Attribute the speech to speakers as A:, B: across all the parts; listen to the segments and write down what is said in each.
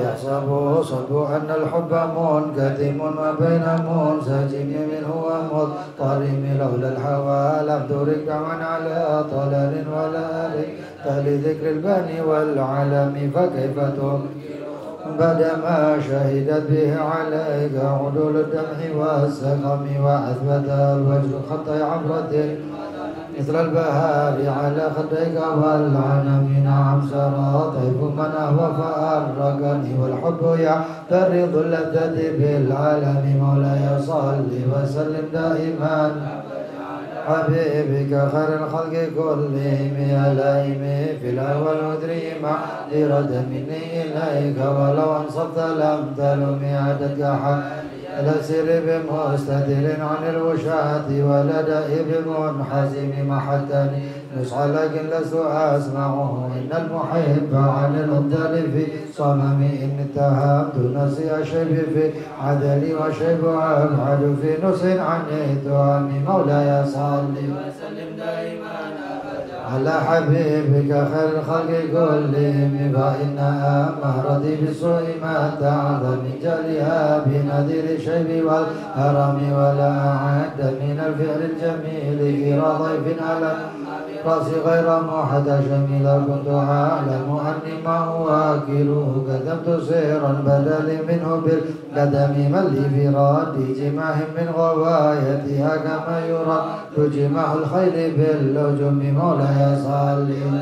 A: يحسب صدو أن الحب منكتم وبين منسجم منه ومضطرم لولا الهوى لم ترك من على طلل ولا لذكر البني والعلم فكيف بعدما شهدت به عليك عدول الدمع والسقم وأثبت الوجه خط عبرة مثل البهار على خديك والعنم نعم سرى طيف من أهوى فأرقني والحب يعترض اللذة بالعالم مولاي صل وسلم دائما حبيبك خير الخلق كلهم يلائم في الأول ندري معذرة مني إليك ولو أنصبت لم تلم عددك الأسر بمستدل عن الوشاة ولدئ بمنحزم محتني نسعى لكن لست أسمعه إن المحب عن الأبدال في صمم إن اتهمت نسي شيب في عدلي وشيب أبعد في نص عن التهم مولاي صل وسلم دائما على حبيبك خير الخلق كلهم فإن مهرتي بالسوء ما تعظم من جلها بنذير الشيب والهرم ولا أعد من الفعل الجميل إلى ضيف على راسي غير محتشم لو كنت أعلم أني ما أواكله كتبت سيرا بدل منه بالقدم من لي براد جماح من غوايتها كما يراد جماح الخيل باللجم مولاي صلي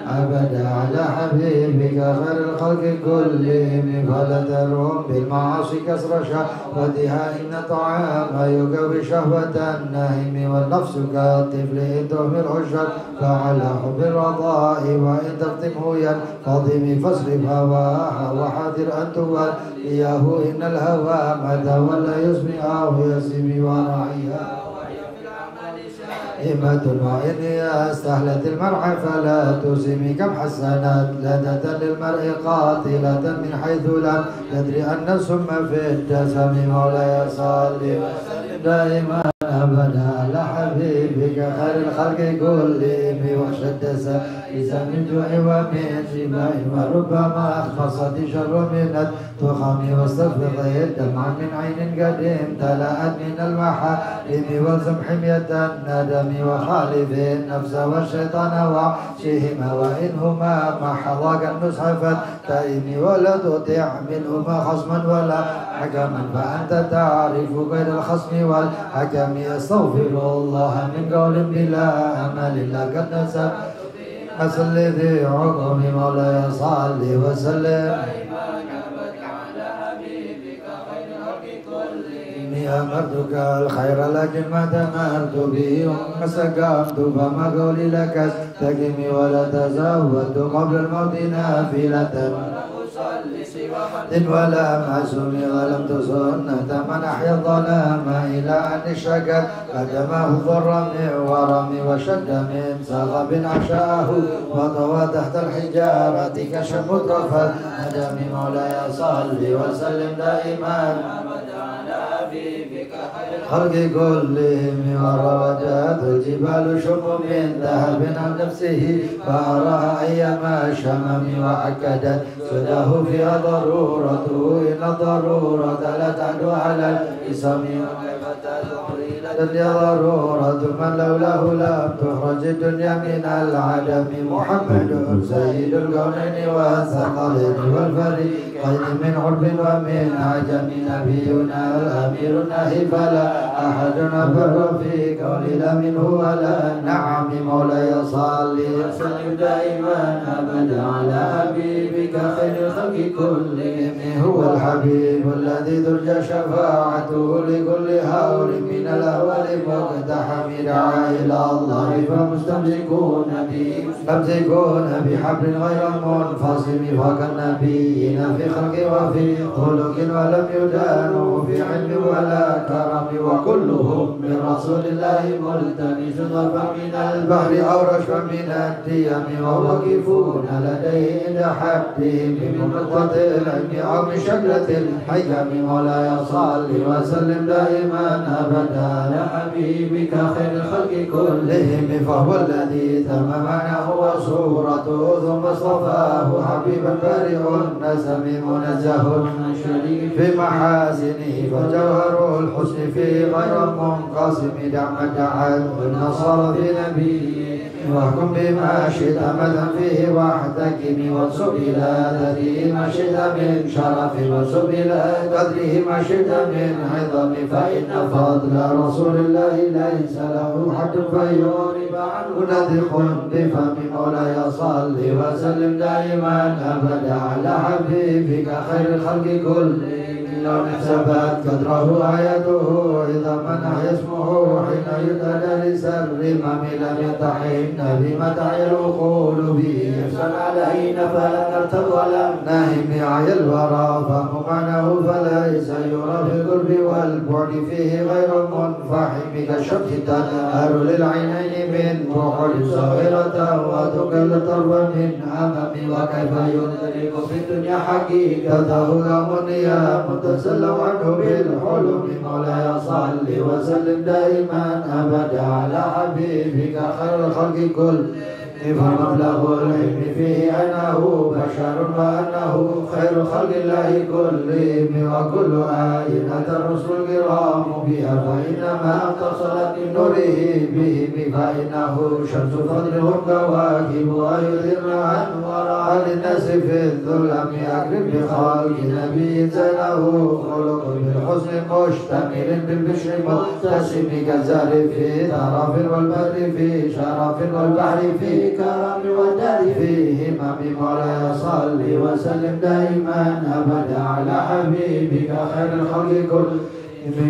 A: أبدا على حبيبك خير الخلق كلهم فلا تروم بالمعاصي كسر شهوتها إن طعام يقوي شهوة النهم والنفس كالطفل إن تهمل عشق فعلى حب الرضاء وإن تختمه ينفضم فاصرف هواها وحاذر أن توليه إن الهوى متى ولا يسمع أو يسمي وراعيها همة وإن استهلت المرعى فلا تسمي كم حسنت لدة للمرء قاتلة من حيث لم يدري أن السم في الجسم مولاي صل وسلم دائما أبدا على حبيبك خير الخلق كلهم وشد سائس من جوع ومن جماع وربما أخفصت شر من التخم واستفرغ الدمع من عين قد امتلأت من المحارم والزم حمية الندم وخالف النفس والشيطان وعشهما وإنهما ما حظاك النصح فالتائم ولا تطع منهما خصما ولا حكما فأنت تعرف كيد الخصم والحكم أستغفر الله من قول بلا أمل لقد نسب أصل ذي عقم مولاي صل وسلم إني أمرتك الخير لكن ما تمرت به وسقمت فما قولي لك استقم ولا تزودت قبل الموت نافلة ولم أسمي ولم تسنة من أحيا الظلام إلى أن شكت قدمه الضر من ورم وشد من صغب عشاه وطوى تحت الحجارة كشف مترف الندم مولاي صل وسلم دائما خلق كلهم وروجت الجبال شم من ذهب عن نفسه فأراها أيما شمم وأكدت سداه فيها ضرورته إن الضرورة لا تعدو على الإسم الدنيا ضرورة من لولاه لم تخرج الدنيا من العدم محمد سيد الكونين والثقلين والفريقين من عرب ومن عجم نبينا الأمير النهي فلا أحد أبر في قول لا منه ولا نعم مولاي صل وسلم دائما أبدا على حبيبك خير الخلق كلهم هو الحبيب الذي ترجى شفاعته لكل هول من الأهوال مقتحم دعا إلى الله فمستمسكون بحبل غير منفصم فكالنبيين في خلق وفي خلق ولم يدانوا في علم ولا كرم وكلهم من رسول الله ملتمس ضربا من البحر أو رشفا من الديم وواقفون لديه عند حدهم بمنقطة العلم أو من شكلة الحكم مولاي صل وسلم دائما أبدا على حبيبك خير الخلق كلهم فهو الذي تم معناه وصورته ثم اصطفاه حبيبا بارئ النسم منزه في محاسنه فجوهر الحسن فيه غير منقسم دعم دعت النصارى في نبيه واحكم بما شئت مدى فيه واحتكم وانسب إلى ذاته ما شئت من شرف وانسب إلى قدره ما شئت من عظم فإن فضل رسول الله ليس له حد فيغرب عنه نطق بفم مولاي صل وسلم دائما أبدا على حبيبك خير الخلق كلهم لو نحسبت قدره آياته إذا منع اسمه حين يدعى لسر الإمام لم يطحن بمدع العقول به يحسن علينا فلن نرتب ولم نهم عي الورى فهم معناه فليس يرى في القرب والبعد فيه غير منفحم كالشمس تنهر للعينين من بحر صغيرة وتقل طرفا من أمام وكيف يدرك في الدنيا حقيقته يوم يا تسلوا عنه بالحلم مولاي صل وسلم دائما أبدا على حبيبك خير الخلق كل فمبلغ العلم فيه أنه بشر وأنه خير خلق الله كلهم وكل آية أتى الرسل الكرام بها فإنما اتصلت من نوره بهم فإنه شمس فضلهم كواكب ويذرن أنوار للناس في الظلم أكرم بخلق نبي زينه خلق بالحسن مشتمل بالبشر متسم كالزهر في طرف والبر في شرف والبحر في كرم ودار فيه إمام مولاي صل وسلم دائما أبدا على حبيبك خير الخلق كل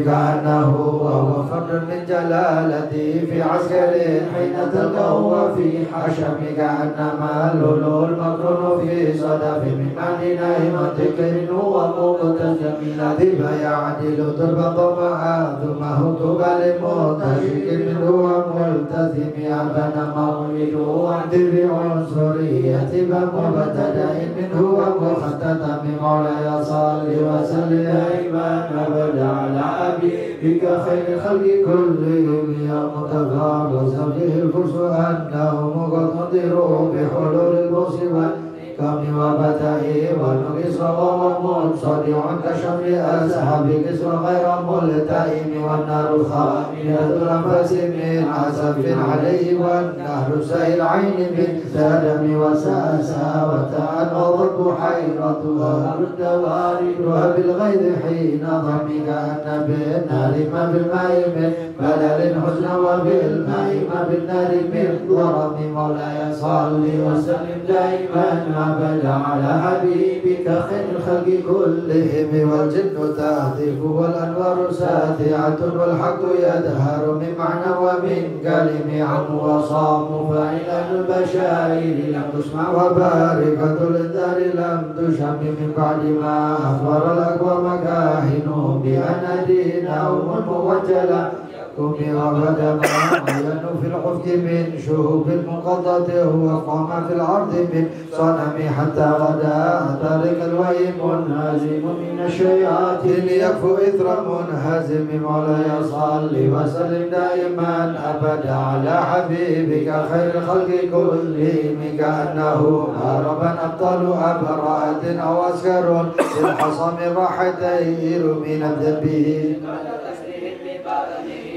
A: كأنه وهو فرد من جلالته في عسكر حين تلقاه في حشم كأنما اللؤلؤ المكنون في صدف من معنى نائمة كرم ومقتسم لذيب يعدل تربة طمعا ثم هتب لمتشك منه وملتزم أبنى مولده واعتب بعنصرية مبتدأ منه ومختتم مولاي صل وسلم دائما أبدا على حبيبك خير الخلق كلهم يا متفرس به الفرس أنهم قد نظروا بحلول المصيبة كم وبتئه والنقص وهو منصدع كشمل أصحاب كسر غير ملتئم والنار خامية الأنفاس من عسف عليه والنهر سيل عين من سلم وساسا وتأنضت حيرتها واردها بالغيظ حين ضمك أن بالنار ما بالماء من بلل حزن وبالماء ما بالنار من ضرم مولاي صل وسلم دائما أبدا على حبيبك خير الخلق كلهم والجن تهتف والأنوار ساتعة والحق يدهر من معنى ومن كلم عنه وصام فإلى البشائر لم تسمع وباركة الإنذار لم تشم من بعد ما أخبر الأقوام كاهنهم بأن دينهم موجلا قم وغدا ما عين في الحفظ من شهوب المقضة هو قام في العرض من صنم حتى غدا طريق الوهي منهزم من الشياطين يكفو إثر منهزم مولاي صل وسلم دائما أبدا على حبيبك خير الخلق كلهم كأنه هربا أبطال أبرأة أو أسكر الحصى من راحتيه من الذنب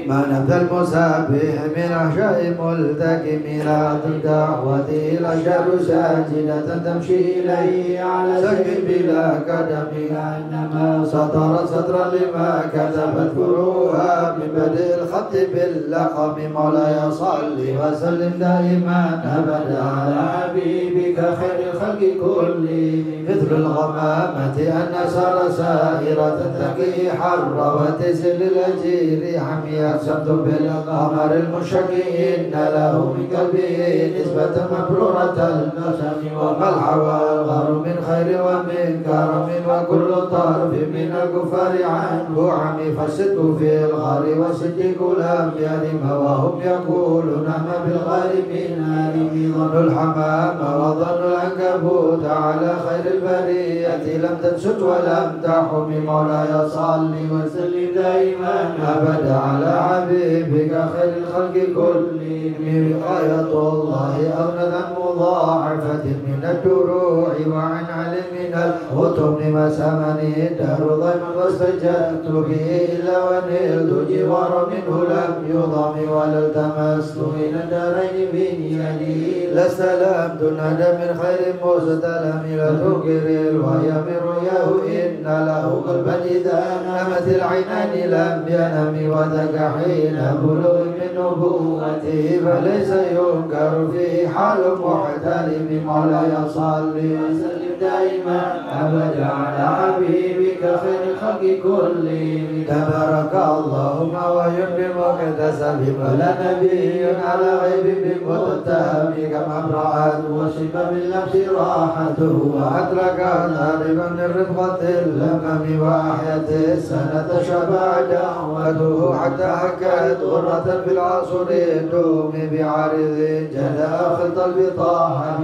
A: ما نبذ المسابح من أحشاء ملتكم لا الدعوة إلى شر ساجدة تمشي إليه على سجن بلا قدم كأنما سطرت سطرا لما كتبت فروها من بدء الخط باللقم مولاي صل وسلم دائما أبدا على حبيبك خير الخلق كلهم مثل الغمامة أن سار سائرة تقي حر وتزل الأجير حمية أقسمت بالقمر المشكي إن له من قلبه نسبة مبرورة النسم وما الحوار من خير ومن كرم وكل طرف من الكفار عنه عمي فالصدق في الغار والصدق لم يرم وهم يقولون ما بالغار من هرم ظن الحمام وظن العنكبوت على خير البشر البرية لم تنشد ولم تحم مولاي صل وسلم دائما أبدا على حبيبك خير الخلق كلهم وقاية الله أغنى عن مضاعفة من الدروع وعن علم من الغتم مسمني الدهر ضيما واستجبت به إلا ونلت جوار منه لم يضم ولا التمست من الدارين من يدي لاستلمت الندى من خير مستلم لا تنكر الوهي من رؤياه إن له قلبا إذا نامت العينان لم ينم وذاك حين بلوغ من نبوته فليس ينكر فيه حال محترم مولاي صل وسلم دائما أبدا على حبيبك خير الخلق كلهم تبارك اللهم وينبي مكتسب ولا نبي على غيب بمتهم كما امرأة وشب من لبس راحته وأدرك ضاربا من رفقة اللمم وأحيت السنة شبع دعوته حتى هكت غرة في العصر الدوم بعارض جدا خلط البطاحة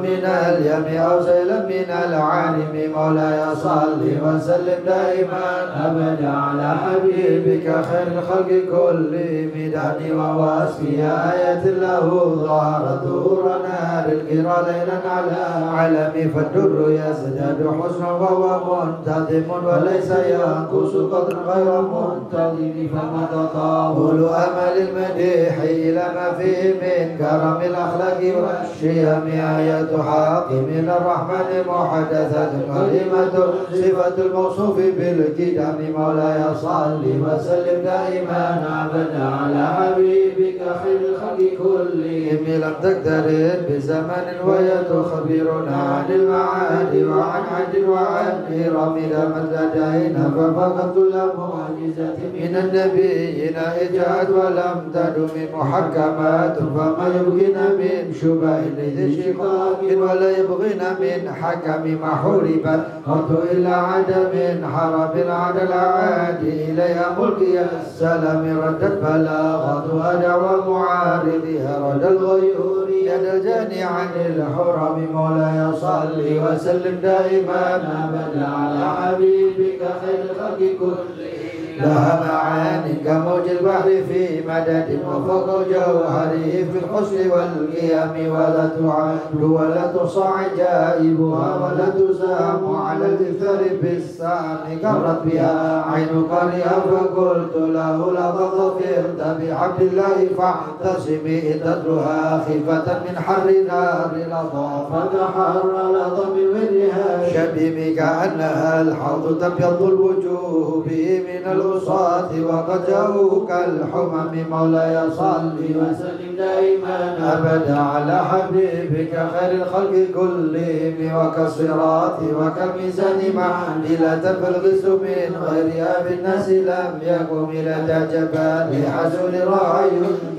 A: من اليم أو سيلا من العالم مولاي صل وسلم دائما أبدا على حبيبك خير الخلق كلهم دعني وواسفي آية له ظهرت نور نار القرى ليلا على علم فالدر يزداد حسنا وهو منتظم وليس ينقص قدر غير منتظم فما تطاول أمل المديح إلى ما فيه من كرم الأخلاق والشيم آية حق من الرحمن محدثة كلمة صفة الموصوف بالكدام مولاي صل وسلم دائما أبدا على حبيبك خير الخلق كلهم لم تقترب بزمن ويتخبرنا عن المعاد وعن عد وعن إرم لمن لدينا ففقد كل معجزة من النبيين إجاد ولم تدم محكمات فما يبغينا من شبه ذي شقاق ولا يبغينا من حكم محوربا قط إلا عدم حرب العدل عادي إليها ملكي السلام ردت بلاغتها دعوى معارضها رد الغيور يد الجاني عن الحرم مولاي صل وسلم دائما أبدا على حبيبك خير الخلق كلهم لها معاني كموج البحر في مدد وفوق جوهره في الحسن والقيام ولا تعد ولا تصع عجائبها ولا تسام على الإثر بالسام قرت بها عين قارئها فقلت له لقد ظفرت بعبد الله فاعتصمي تدرها خيفة من حر نار لظى فتحر لظى من وجهها شبيب كأنها الحوض تبيض الوجوه به من الوصاة وقد جاءوا كالحمم مولاي صل وسلم دائما أبدا على حبيبك خير الخلق كلهم وكالصراط وكالميزان معدلة فالغس من غيرها بالناس لم يقم إلى جبال حزن راعي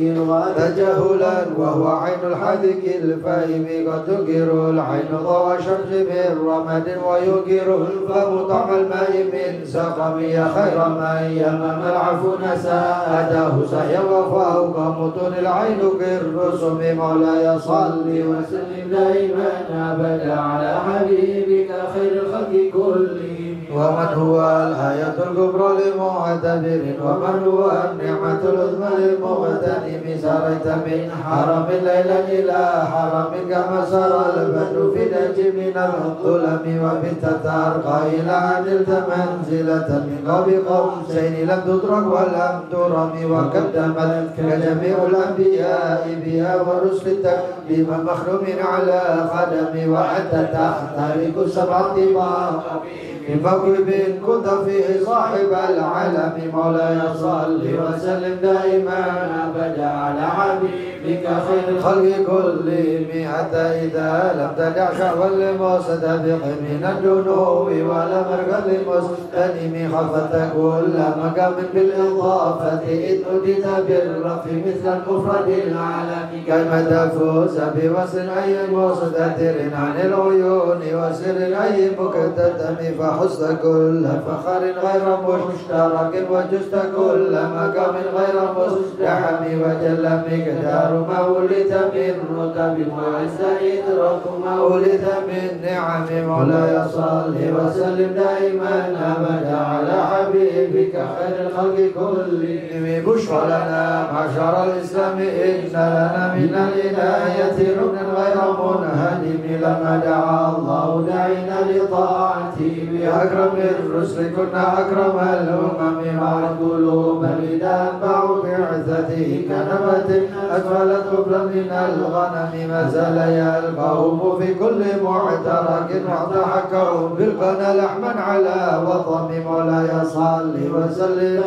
A: ينكر تجاهلا وهو عين الحذك الفاهم قد تنكر العين ضوى الشمس من رمد وينكر الفم طعم الماء من سقم يا خير من يمام العفو نساءته سهيا وفوق متون العين كالرسم مولاي صل وسلم دائما أبدا على حبيبك خير الخلق كلهم ومن هو الآية الكبرى لمعتبر ومن هو النعمة العظمى للمغتنم سريت من حرم ليلا إلى حرم كما سرى البدر في دج من الظلم وبنت ترقى إلى أن نلت منزلة من قاب قوسين لم تدرك ولم ترم وقدمت كجميع الأنبياء بها ورسل التكليم مخلوم على قدم وأنت تخترق سبع طباق من موكب كنت فيه صاحب العالم مولاي صل وسلم دائما أبدا على حبيبك خير الخلق كلهم حتى إذا لم تدع شهوة لمستبق من الدنو ولا مرقى لمستنم خفت كل مقام بالإضافة إذ أديت بالرفع مثل المفرد العالم كيما تفوز بوصل أي مستتر عن العيون وسر أي مكتتم فحصت كل فخر غير مشترك وجزت كل مقام غير مزدحم وجل مقدار أكثر ما ولد من رتب وعز إدراك ما ولد من نعم مولاي صل وسلم دائما أبدا على حبيبك خير الخلق كلهم بشرى لنا معشر الإسلام إن لنا من الإناية ركنا غير منهدم لما دعا الله داعينا لطاعته بأكرم الرسل كنا أكرم الأمم مع قلوب الإله بعد بعثته كنبت أسفلت قبلا من الغنم ما زال يلقاهم في كل معترك واضحكهم بالقنا لحما على وطم مولاي صل وسلم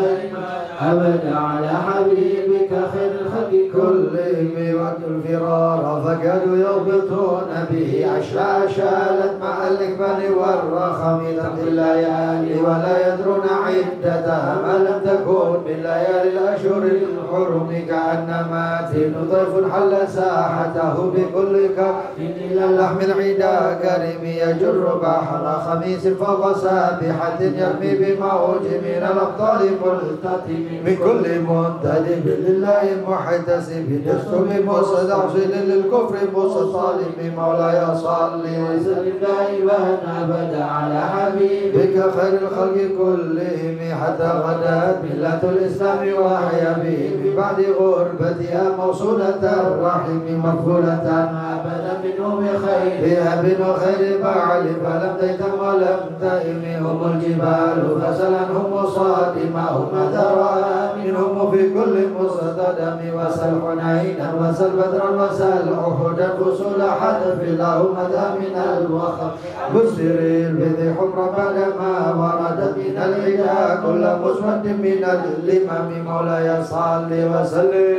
A: أبدا على حبيبك خير الخلق كلهم وقت الفرار فكادوا يربطون به أشلاء شالت مع الإكبال والرخم تقضي الليالي ولا يدرون عدتها ما لم تكن بالليالي الأشهر الحرم كأنما تين ضيف حل ساحته بكل كف إلى اللحم العدا كريم يجر بحر خميس فوق سابحة يرمي بموج من الأبطال ملتتم من كل منتدب لله محتسب يستوي مستعصل للكفر مستظلم مولاي صل وسلم دائما أبدا على حبيبك خير الخلق كلهم حتى غدت ملة الإسلام وحيا به بعد غربتها موصولة الرحم مغفولة أبدا منه بخير بأب وخير بعل فلم تيتم ولم تئم هم الجبال فسلنهم صادمهم ترى منهم في كل مصطدم وسل حنينا وسل بدرا وسل أحدا فصول حدف لهم من الوخر بسر البذي حمر بعدما وردت من العدا كل مسود من الإمام مولاي صل وسلم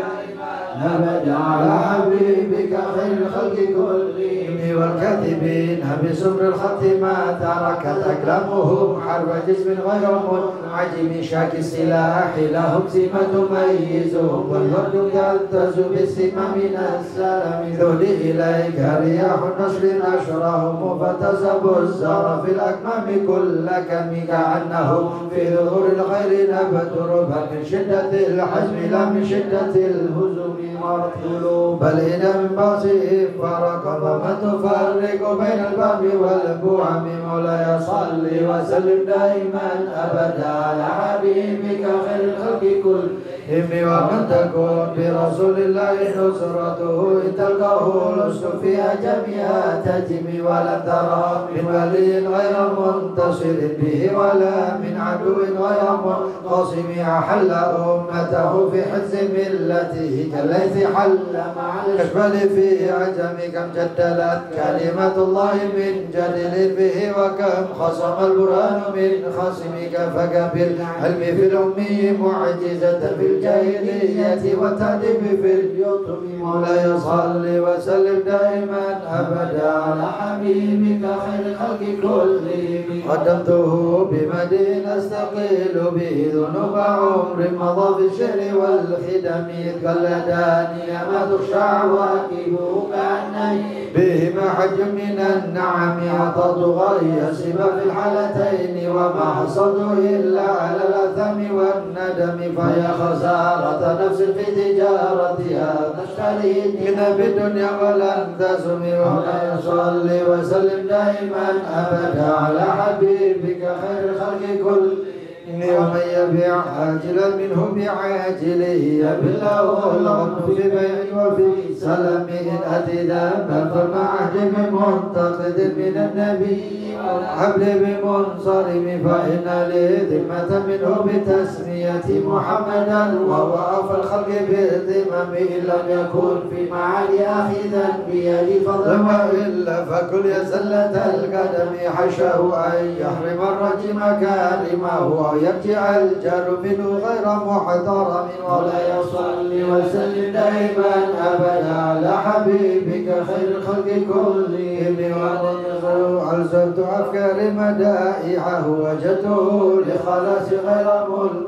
A: أبدا على حبيبك خير الخلق كلهم والكاتبين بسمر الخط ما تركت أقلامهم حرب جسم غير منعجم شاك السلاح لهم سمة تميزهم والورد يلتز بالسمة من السلام ذل إليك رياح النصر نشرهم فتسب الزهر في الأكمام كل كم كأنهم في ظهور الخير نبت ربا من شدة الحزم لا من شدة الهزم مرت قلوب بل إن من بعضهم فرقا وما تفرق بين الباب والبوعم مولاي صل وسلم دائما أبدا على حبيبك خير الخلق كلهم ومن تكون برسول الله نصرته إن تلقاه لست فيها جميعا تجمي ولن ترى من ولي غير منتصر به ولا من عدو غير منقسم أحل أمته في حفظ ملته كالليث حل مع الأشبال في عجم كم جدلت كلمة الله من جدل به وكم خصم البرهان من خصمك فكبر علم في الأمي معجزة في الجاهلية والتأديب في اليتم مولاي صل وسلم دائما أبدا على حبيبك خير الخلق كلهم قدمته بمدين أستقيل به ذنوب عمر مضى في الشعر والخدم كاللداني ما تخشع واكبه كأنني بهما حج من النعم عطت غاية سبا في الحالتين وما حصلت إلا على الأثم والندم فيا خسارة نفس في تجارتها تشتري الدين بالدنيا ولن تسمي ولا يصلي وسلم دائما أبدا على حبيبك خير الخلق كل ومن يبيع عاجلا منه بعاجله يبلغ الغم في بيع وفي سلم إن أتي ذنبا فما عهد بمنتقد من النبي حبل بمنصرم فإن لي ذمة منه بتسمية محمدا وهو أوفى الخلق بالذمم إن لم يكن في معالي أخذا بيد فضل وإلا فكل يزلة القدم حشاه أن يحرم الرجم كارمه أو يرجع الجار منه غير محترم ولا يصلي وسلم دائما أبدا على حبيبك خير الخلق كلهم وألزمت أفكار مدائعه وجدته لخلاص غير مل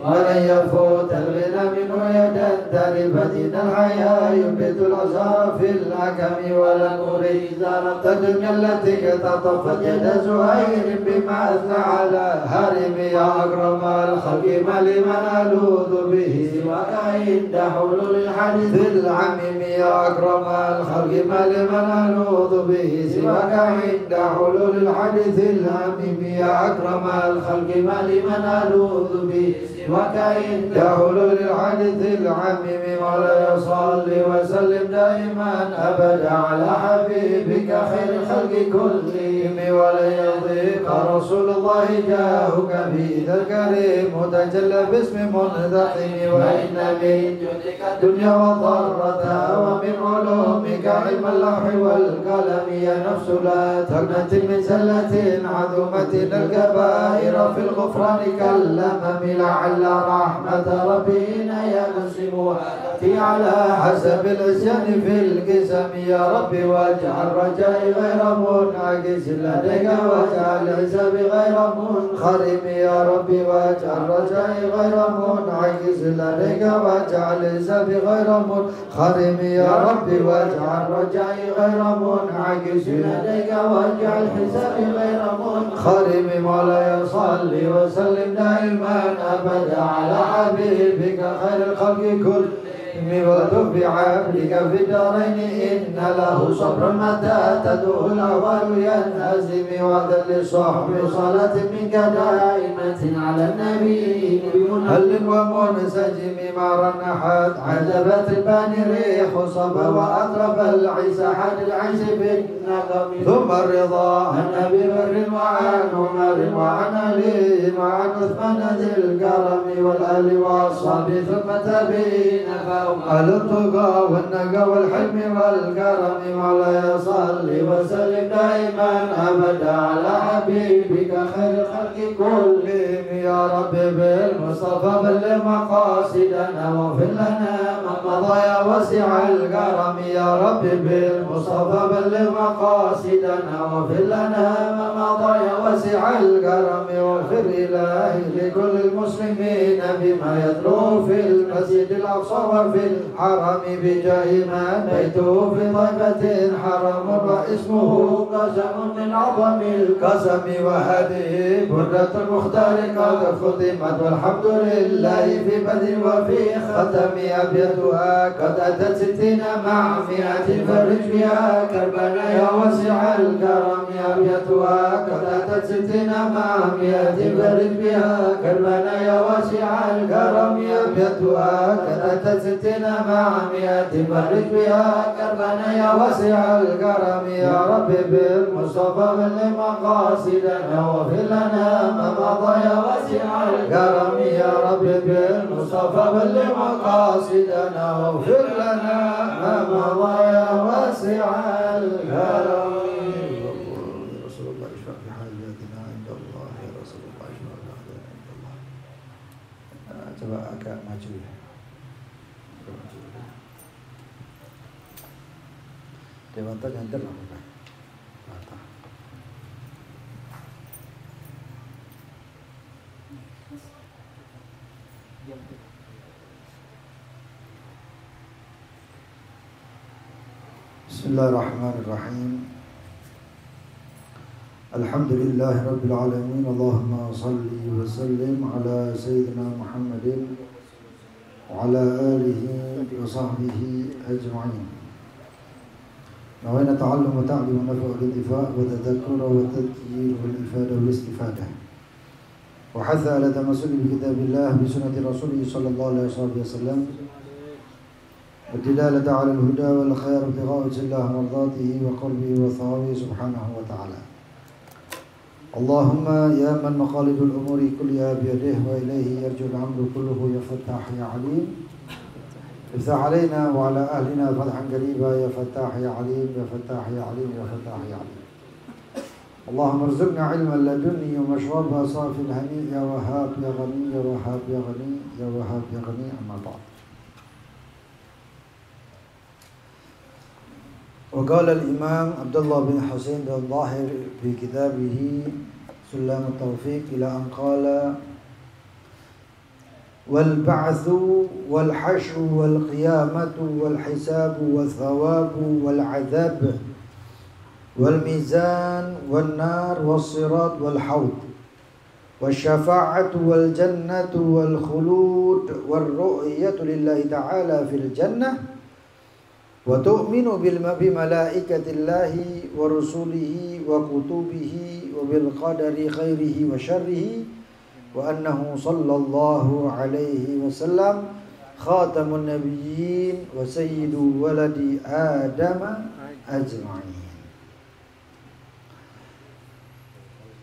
A: ولن يفوت الغنى منه يدا تربت الحياة ينبت الأزهار في الحكم ولن أريد زارت الدنيا التي اقتطفت يد زهير بما أثنى على هرم يا أكرم الخلق ما لمن ألوذ به سواك عند حلول الحديث العميم يا أكرم الخلق ما لمن ألوذ به سواك عند حلول الحديث العميم يا أكرم الخلق ما لمن ألوذ به سواك عند حلول الحديث العميم ولا يصلي وسلم دائما أبدا على حبيبك خير الخلق كلهم ولا يضيق رسول الله جاهك بذا الكريم متجلى باسم منتقم وإن من جودك الدنيا وضرتها ومن علومك علم اللوح والقلم يا نفس لا تقنط من زلة عظمة الكبائر في الغفران كالأمم لعل رحمة ربنا يقسمها على حسب العصيان في القسم يا ربي واجعل رجائي غير منعكس لديك واجعل حسابي غير منخرم يا ربي واجعل رجائي غير منعكس لديك واجعل حسابي غير منخرم يا ربي واجعل رجائي غير منعكس لديك واجعل حسابي غير منخرم ولا يصلي وسلم دائما أبدا على حبيبك خير الخلق كل وتب بعبدك في الدارين إن له صبر متى تدعو الأول ينهزم وذل صحب صلاة منك دائمة على النبي بمنهل ومنسجم مع النحات عجبت الباني ريح صبا وأطرب العيسى حد العيش بالنقم ثم الرضا عن أبي بكر وعن عمر وعن علي وعن عثمان ذي الكرم والآل والصحب ثم تابعين أهل التقى والنقى والحلم والكرم ولا يصلي وسلم دائما أبدا على حبيبك خير الخلق كلهم يا رب بالمصطفى بلغ مقاصدنا واغفر لنا ما مضى يا واسع الكرم يا رب بالمصطفى بلغ مقاصدنا واغفر لنا ما مضى يا واسع الكرم واغفر إلهي لكل المسلمين بما يتلو في المسجد الأقصى وفي الحرم بجاه من بيته في طيبة حرم واسمه قسم من عظم القسم وهذه بردة المختار قد ختمت والحمد لله في بدء وفي ختم أبيتها قد أتت 60 مع 100 فرج بها كربنا يا واسع الكرم أبيتها قد أتت 60 مع 100 فرج بها كربنا يا واسع الكرم أبيتها قد أتت 60 مع 100 فرج بها كربنا يا واسع الكرم يا رب بالمصطفى بلغ مقاصدنا واغفر لنا ما مضى يا واسع الكرم يا رب بالمصطفى بلغ مقاصدنا واغفر لنا ما مضى يا واسع الكرم رسول الله اشفع في حاجاتنا عند الله يا رسول الله اشفع في حاجاتنا عند الله. Coba agak maju ya. Dewanta nyantar lah Pak. Mata. Bismillahirrahmanirrahim. Alhamdulillahi rabbil alamin. Allahumma salli wa sallim ala sayyidina Muhammadin wa ala alihi wa sahbihi ajma'in. نوينا تعلم وتعليم ونفع والانتفاع والتذكر والتذكير والإفادة والاستفادة وحث على تمسك بكتاب الله بسنة رسوله صلى الله عليه وسلم والدلالة على الهدى والخير ابتغاء وجه الله مرضاته وقربه وثوابه سبحانه وتعالى. اللهم يا من مقاليد الأمور كلها بيده وإليه يرجو الأمر كله يا فتاح يا عليم افتح علينا وعلى أهلنا فتحا قريبا يا فتاح يا عليم يا فتاح يا عليم يا فتاح يا عليم. اللهم ارزقنا علما لدني ومشربا صافي الهني يا وهاب يا غني يا وهاب يا غني يا وهاب يا غني. أما بعد. وقال الإمام عبد الله بن حسين بن الظاهر في كتابه سلم التوفيق إلى أن قال wal ba'tsu wal hasyru wal qiyamatu wal hisabu wal thawabu wal 'adzab wal mizan wan nar was sirat wal haud wasyafa'atu wal jannatu wal khulud war ru'yatu lillahi ta'ala fil jannah wa tu'minu bil malaikatillahi wa rusulihi wa kutubihi wa bil qadari khairihi wa syarrihi wa annahu sallallahu alaihi wasallam khatamun nabiyyin wa sayyidu waladi adama ajma'in.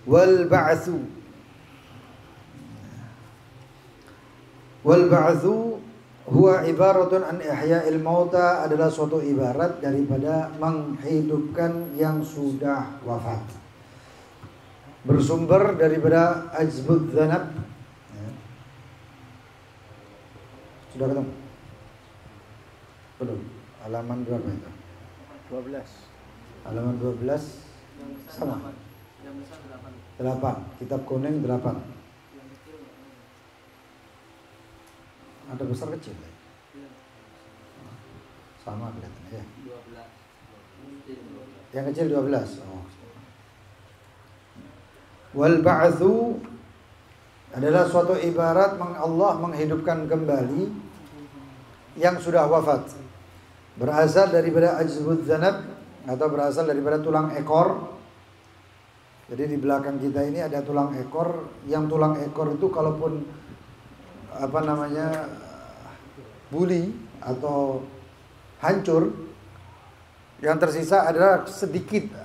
A: Wal ba'tsu huwa ibaratun an ihya'il mauta, adalah suatu ibarat daripada menghidupkan yang sudah wafat. Bersumber daripada Ajbud Dzanab. Sudah ketemu? Belum. Halaman berapa itu?
B: 12.
A: Halaman 12 sama. 8. Kitab kuning 8. Ada besar kecil ya? Sama kelihatannya ya. 12. Yang kecil 12. Oh. Wal ba'tsu adalah suatu ibarat Allah menghidupkan kembali yang sudah wafat. Berasal daripada ajbud dzanab atau berasal daripada tulang ekor. Jadi di belakang kita ini ada tulang ekor, yang tulang ekor itu kalaupun buli atau hancur, yang tersisa adalah sedikit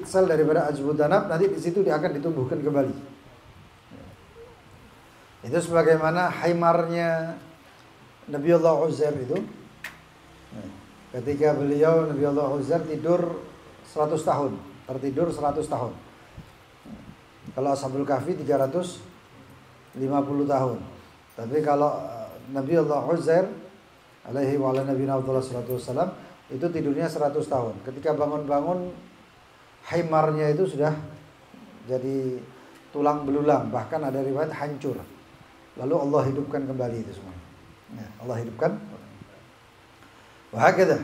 A: sel daripada ajbud dzanab, nanti di situ dia akan ditumbuhkan kembali. Itu sebagaimana himarnya Nabiullah Uzair itu. Ketika Nabiullah Uzair tidur 100 tahun, tertidur 100 tahun. Kalau Ashabul Kahfi 350 tahun. Tapi kalau Nabiullah Uzair alaihi wa ala nabiyina sallallahu wasallam itu tidurnya 100 tahun. Ketika bangun-bangun himarnya itu sudah jadi tulang belulang, bahkan ada riwayat hancur. Lalu Allah hidupkan kembali itu semua. Ya, Allah hidupkan. Wahakadzah.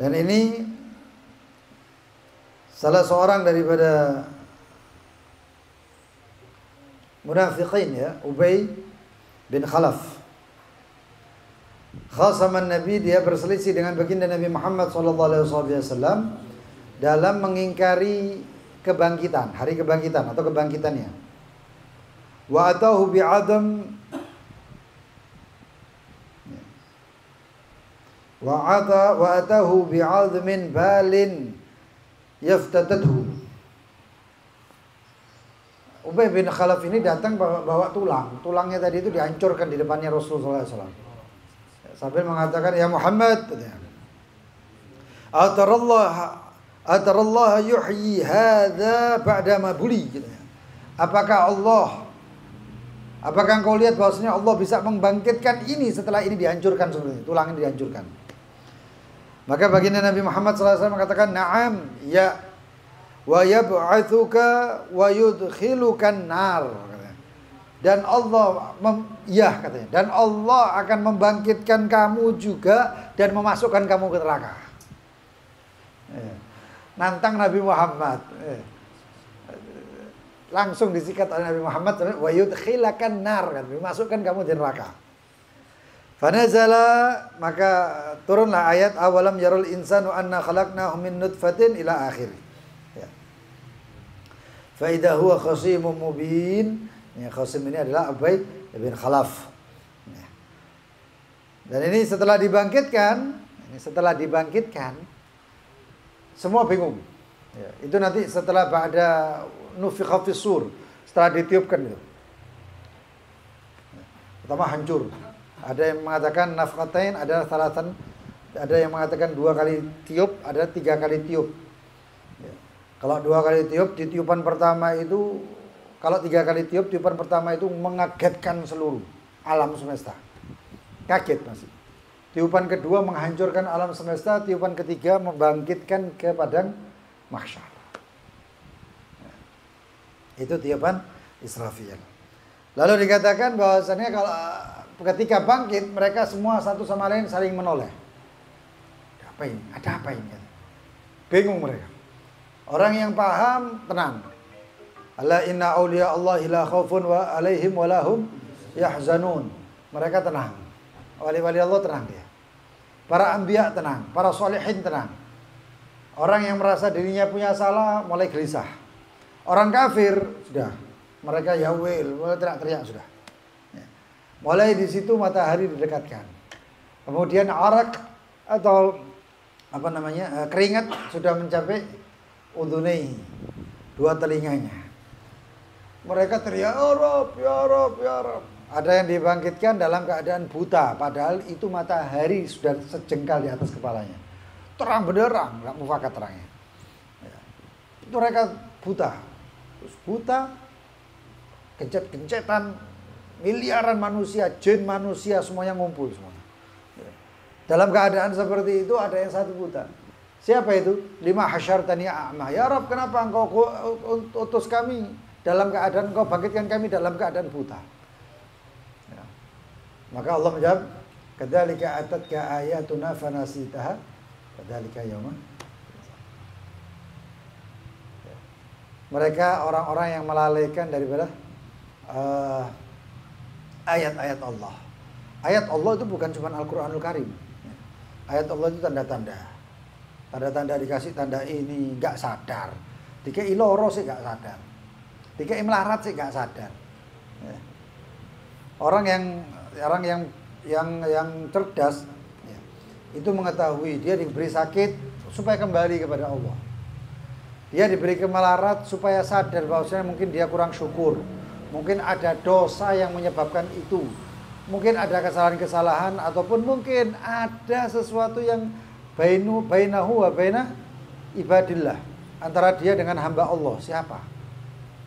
A: Dan ini salah seorang daripada munafiqin ya, Ubay bin Khalaf. Khasaman Nabi, dia berselisih dengan baginda Nabi Muhammad SAW dalam mengingkari kebangkitan, hari kebangkitan atau kebangkitannya. Wa atahu bi'adam wa atahu bi'admin balin yaftatadhu. Ubay bin Khalaf ini datang bawa tulangnya tadi itu dihancurkan di depannya Rasulullah SAW. Sambil mengatakan, ya Muhammad, atarallah yuhyi hadza ba'da ma buli. Apakah engkau lihat bahwasanya Allah bisa membangkitkan ini setelah ini dihancurkan, sebenarnya tulang ini dihancurkan? Maka baginda Nabi Muhammad SAW mengatakan, na'am, ya, wa yab'atsuka wa yudkhilukan nar. Dan Allah katanya, dan Allah akan membangkitkan kamu juga dan memasukkan kamu ke neraka. Nantang Nabi Muhammad. Langsung disikat oleh Nabi Muhammad, wa yudkhilakan nar, kan, memasukkan kamu di neraka. Fanazala, maka turunlah ayat awalam yarul insanu anna khalaqnahu min nutfatin ila akhir. Ya. Fa idza huwa khasimun mubin. Ya, Khasim ini adalah Ubay bin Khalaf. Ya. Dan ini setelah dibangkitkan, semua bingung. Ya, itu nanti setelah ba'da nufikha fis sur, setelah ditiupkan itu. Pertama hancur. Ada yang mengatakan nafqatain, ada salatan, ada yang mengatakan 2 kali tiup, ada 3 kali tiup. Ya. Kalau 2 kali tiup, di tiupan pertama itu, kalau 3 kali tiup, tiupan pertama itu mengagetkan seluruh alam semesta. Kaget masih. Tiupan kedua menghancurkan alam semesta, tiupan ketiga membangkitkan ke padang mahsyar. Itu tiupan Israfil. Lalu dikatakan bahwasannya kalau ketika bangkit mereka semua satu sama lain saling menoleh. Apa ini? Ada apa ini? Bingung mereka. Orang yang paham tenang. Ala inna awliya Allahi la khaufun wa alaihim wa lahum yahzanun. Mereka tenang. Wali-wali Allah tenang dia. Para anbiya tenang, para solehin tenang. Orang yang merasa dirinya punya salah mulai gelisah. Orang kafir sudah, mereka yawil, mulai teriak-teriak sudah. Mulai di situ matahari didekatkan. Kemudian arak atau apa namanya keringat sudah mencapai udhunai, dua telinganya. Mereka teriak ya Rob, ya Rob, ya Rob. Ada yang dibangkitkan dalam keadaan buta, padahal itu matahari sudah sejengkal di atas kepalanya. Terang benderang, nggak mufakat terangnya. Ya. Itu mereka buta, terus buta, gencet-gencetan, miliaran manusia, jin manusia semuanya ngumpul semua. Ya. Dalam keadaan seperti itu ada yang satu buta. Siapa itu? Lima hasyartani a'ma. Ya Rabb, kenapa engkau utus kami dalam keadaan engkau bangkitkan kami dalam keadaan buta? Ya. Maka Allah menjawab, kadzalika atatka ayatuna fanasitaha kadzalika yauma. Ya. Mereka orang-orang yang melalaikan daripada ayat-ayat Allah. Ayat Allah itu bukan cuma Al-Qur'anul Karim. Ayat Allah itu tanda-tanda. Tanda-tanda dikasih tanda ini nggak sadar. Dikei loro sih nggak sadar. Dikei melarat sih nggak sadar. Ya. Orang yang cerdas ya, itu mengetahui dia diberi sakit supaya kembali kepada Allah. Dia diberi kemelarat supaya sadar bahwasanya mungkin dia kurang syukur. Mungkin ada dosa yang menyebabkan itu. Mungkin ada kesalahan-kesalahan ataupun mungkin ada sesuatu yang bainahu wa baina ibadillah, antara dia dengan hamba Allah siapa?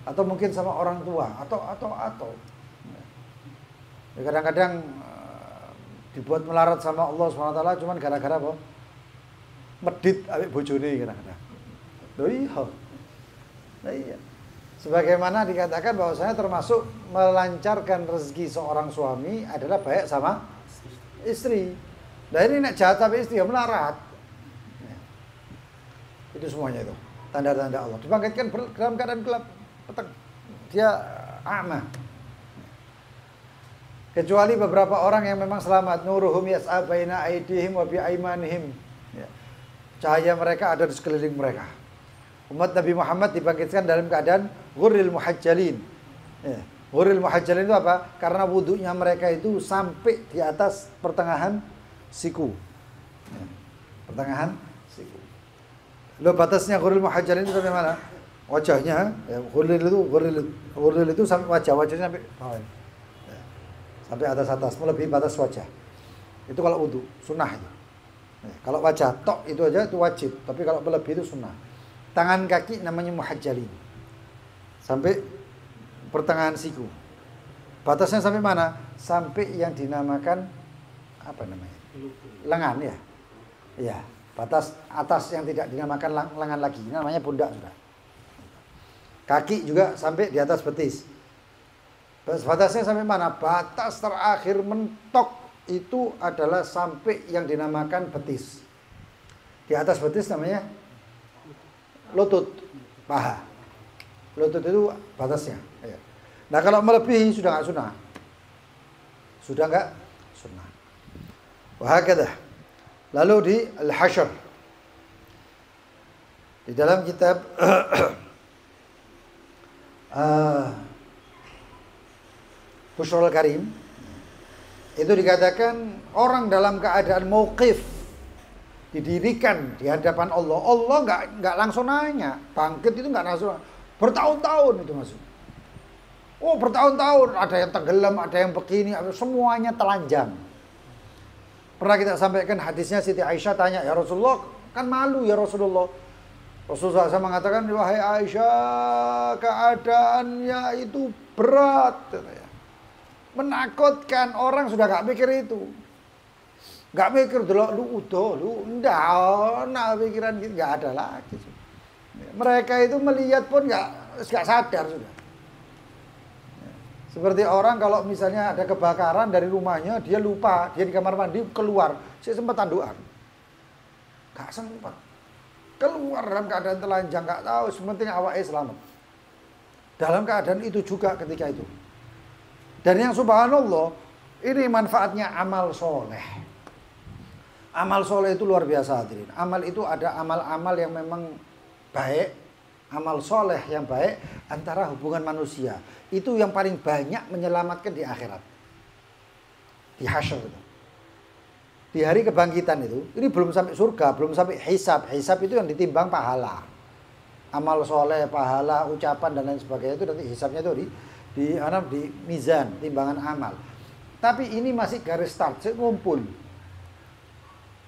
A: Atau mungkin sama orang tua atau. Ya, kadang-kadang dibuat melarat sama Allah SWT cuman gara-gara apa? Medit ambek bojone kadang-kadang. Loh iya. Sebagaimana dikatakan bahwasanya termasuk melancarkan rezeki seorang suami adalah baik sama istri. Nah ini nak jahat sama istri ya melarat. Ya. Itu semuanya itu tanda-tanda Allah. Dibangkitkan dalam keadaan gelap petang. Dia a'ma. Kecuali beberapa orang yang memang selamat. Nuruhum yas'a baina aydihim wa bi aymanihim. Ya. Cahaya mereka ada di sekeliling mereka. Umat Nabi Muhammad dibangkitkan dalam keadaan ghurril muhajjalin. Ya. Ghurril muhajjalin itu apa? Karena wudhunya mereka itu sampai di atas pertengahan siku. Ya. Pertengahan siku. Lo batasnya ghurril muhajjalin itu sampai mana? Wajahnya, ya, ghurril itu sampai wajahnya sampai bawah. Ya. Sampai atas, melebihi batas wajah. Itu kalau wudhu, sunnah itu. Ya. Kalau wajah tok itu aja itu wajib, tapi kalau melebihi itu sunnah. Tangan kaki namanya muhajjalin. Sampai pertengahan siku. Batasnya sampai mana? Sampai yang dinamakan apa namanya? Lengan ya. Iya, batas atas yang tidak dinamakan lengan lagi. Namanya pundak sudah. Kaki juga sampai di atas betis. Batasnya sampai mana? Batas terakhir mentok itu adalah sampai yang dinamakan betis. Di atas betis namanya lutut, paha. Lutut itu batasnya. Ya. Nah kalau melebihi sudah nggak sunnah. Sudah nggak sunnah. Wahakadah. Lalu di Al-Hasyr. Di dalam kitab Bushrul Karim itu dikatakan orang dalam keadaan mauqif didirikan di hadapan Allah. Allah nggak langsung nanya. Bangkit itu nggak langsung. Bertahun-tahun itu maksudnya. Oh bertahun-tahun, ada yang tenggelam, ada yang begini, semuanya telanjang. Pernah kita sampaikan hadisnya Siti Aisyah tanya, ya Rasulullah, kan malu ya Rasulullah. Rasulullah SAW mengatakan, wahai Aisyah, keadaannya itu berat. Menakutkan, orang sudah gak mikir itu. Gak mikir, lu enggak pikiran gitu, gak ada lagi. Mereka itu melihat pun gak sadar sudah. Seperti orang kalau misalnya ada kebakaran dari rumahnya, dia lupa, dia di kamar mandi keluar, saya sempat tandukan. Gak sempat. Keluar dalam keadaan telanjang, gak tahu, sementing awake selamat. Dalam keadaan itu juga ketika itu. Dan yang subhanallah, ini manfaatnya amal soleh. Amal soleh itu luar biasa hadirin. Amal itu ada amal-amal yang memang baik. Amal soleh yang baik antara hubungan manusia. Itu yang paling banyak menyelamatkan di akhirat. Di hasyr itu. Di hari kebangkitan itu. Ini belum sampai surga, belum sampai hisab. Hisab itu yang ditimbang pahala. Amal soleh, pahala, ucapan dan lain sebagainya itu nanti hisabnya itu di mizan, timbangan amal. Tapi ini masih garis start, ngumpul.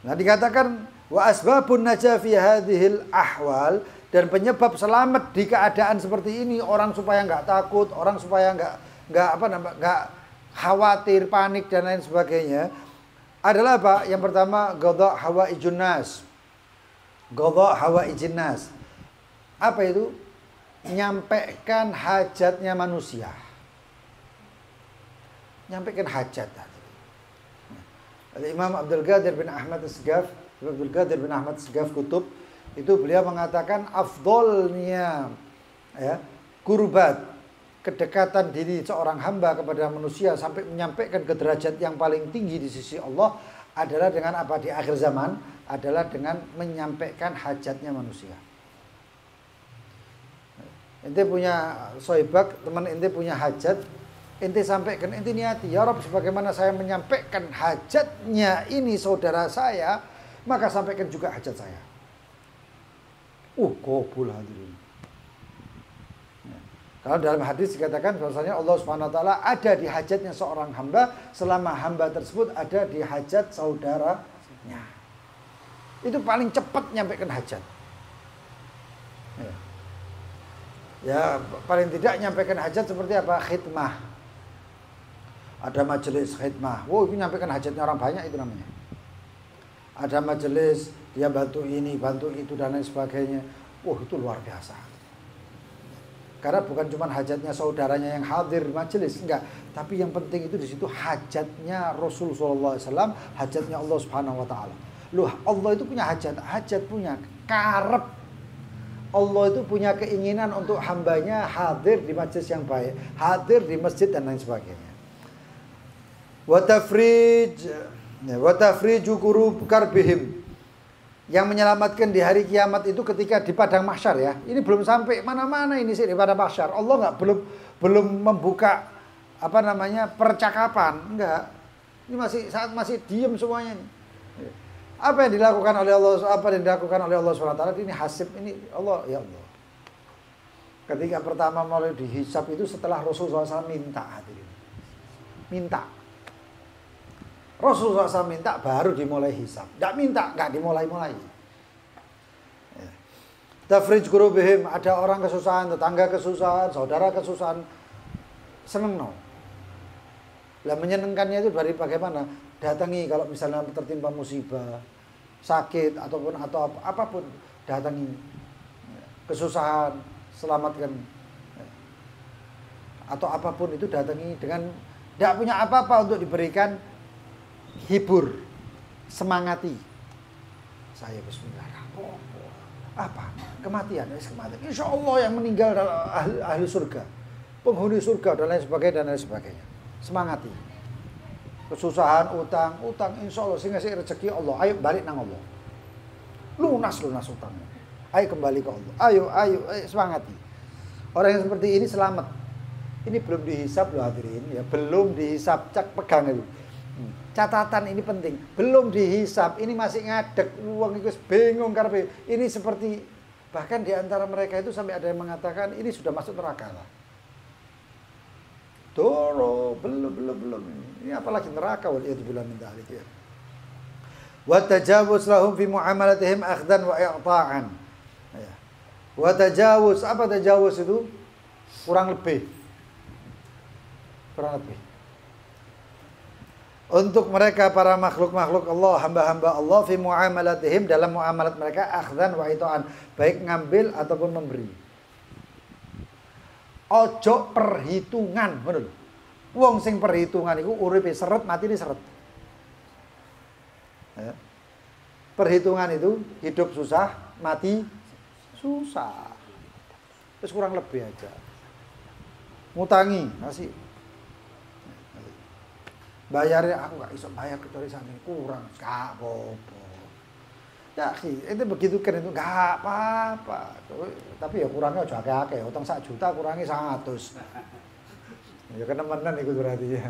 A: Nah dikatakan wa asbabun najah fi hadhil ahwal, dan penyebab selamat di keadaan seperti ini, orang supaya nggak takut, orang supaya nggak khawatir, panik dan lain sebagainya, adalah apa? Yang pertama, qadha hawaijun nas. Qadha hawaijun nas. Apa itu? Nyampaikan hajatnya manusia. Nyampaikan hajat tadi. Imam Abdul Qadir bin Ahmad As-Segaf kutub itu beliau mengatakan afdolnya ya, kurbat, kedekatan diri seorang hamba kepada manusia sampai menyampaikan ke derajat yang paling tinggi di sisi Allah adalah dengan apa di akhir zaman? Adalah dengan menyampaikan hajatnya manusia. Ente punya sohibak, teman ente punya hajat, ente sampaikan, ente niati, ya Rabb, sebagaimana saya menyampaikan hajatnya ini saudara saya, maka sampaikan juga hajat saya. Qabul hadirin. Ya. Kalau dalam hadis dikatakan bahwasanya Allah Subhanahu wa taala ada di hajatnya seorang hamba selama hamba tersebut ada di hajat saudaranya. Itu paling cepat menyampaikan hajat. Ya, paling tidak menyampaikan hajat seperti apa? Khidmah. Ada majelis khidmah. Wow, itu menyampaikan hajatnya orang banyak itu namanya. Ada majelis, dia bantu ini, bantu itu dan lain sebagainya. Itu luar biasa. Karena bukan cuma hajatnya saudaranya yang hadir majelis, enggak. Tapi yang penting itu di situ hajatnya Rasul sallallahu alaihi wasallam, hajatnya Allah Subhanahu wa taala. Loh, Allah itu punya hajat punya karep. Allah itu punya keinginan untuk hambanya hadir di majelis yang baik, hadir di masjid dan lain sebagainya. Wa tafriju kurub karbihim, yang menyelamatkan di hari kiamat itu ketika di padang mahsyar ya. Ini belum sampai mana-mana ini sih di padang mahsyar. Allah belum membuka percakapan, enggak. Ini masih diam semuanya ini. Apa yang dilakukan oleh Allah, SWT ini hasib, ini Allah, ya Allah. Ketika pertama mulai dihisab itu setelah Rasulullah SAW minta hadirin. Minta. Rasulullah SAW minta baru dimulai hisab. Nggak dimulai-mulai. Ya. Tafrij kurubihim, ada orang kesusahan, tetangga kesusahan, saudara kesusahan, seneng no. Lah menyenangkannya itu dari bagaimana? Datangi kalau misalnya tertimpa musibah, sakit ataupun apapun, datangi. Kesusahan, selamatkan. Atau apapun itu datangi dengan tidak punya apa-apa untuk diberikan, hibur, semangati. Saya bismillah. Apa? Kematian. Insya Allah yang meninggal adalah ahli surga, penghuni surga dan lain sebagainya. Semangati. Kesusahan, utang, insya Allah sehingga ngasih rezeki Allah. Ayo balik nang Allah. Lunas utangnya. Ayo kembali ke Allah. Ayo semangati. Orang yang seperti ini selamat. Ini belum dihisab loh hadirin ya, belum dihisab, cak pegang itu. Catatan ini penting, belum dihisab, ini masih ngadeg, uang itu bingung karena ini seperti, bahkan di antara mereka itu sampai ada yang mengatakan ini sudah masuk neraka lah. Belum. Ini apalagi neraka, waliyadzubillah min dzalik ya. Wa tajawuz lahum fi muamalatihim akhdan wa i'ta'an. Ya. Wa tajawuz, apa tajawuz itu? Kurang lebih. Untuk mereka para makhluk-makhluk Allah, hamba-hamba Allah fi muamalatihim, dalam muamalat mereka akhdan wa i'ta'an, baik ngambil ataupun memberi. Ojo perhitungan, bener. Wong sing perhitungan iku uripe seret, matine seret. Ya. Perhitungan itu hidup susah, mati susah. Terus kurang lebih aja. Ngutangi, masih bayarnya aku gak iso bayar kecuali sampe kurang, gak apa-apa. Ya, itu begitu kan itu gak apa-apa. Tapi ya kurangnya aja akeh-akeh, utang 1 juta kurangi 100. Ya kenemenan itu berarti ya.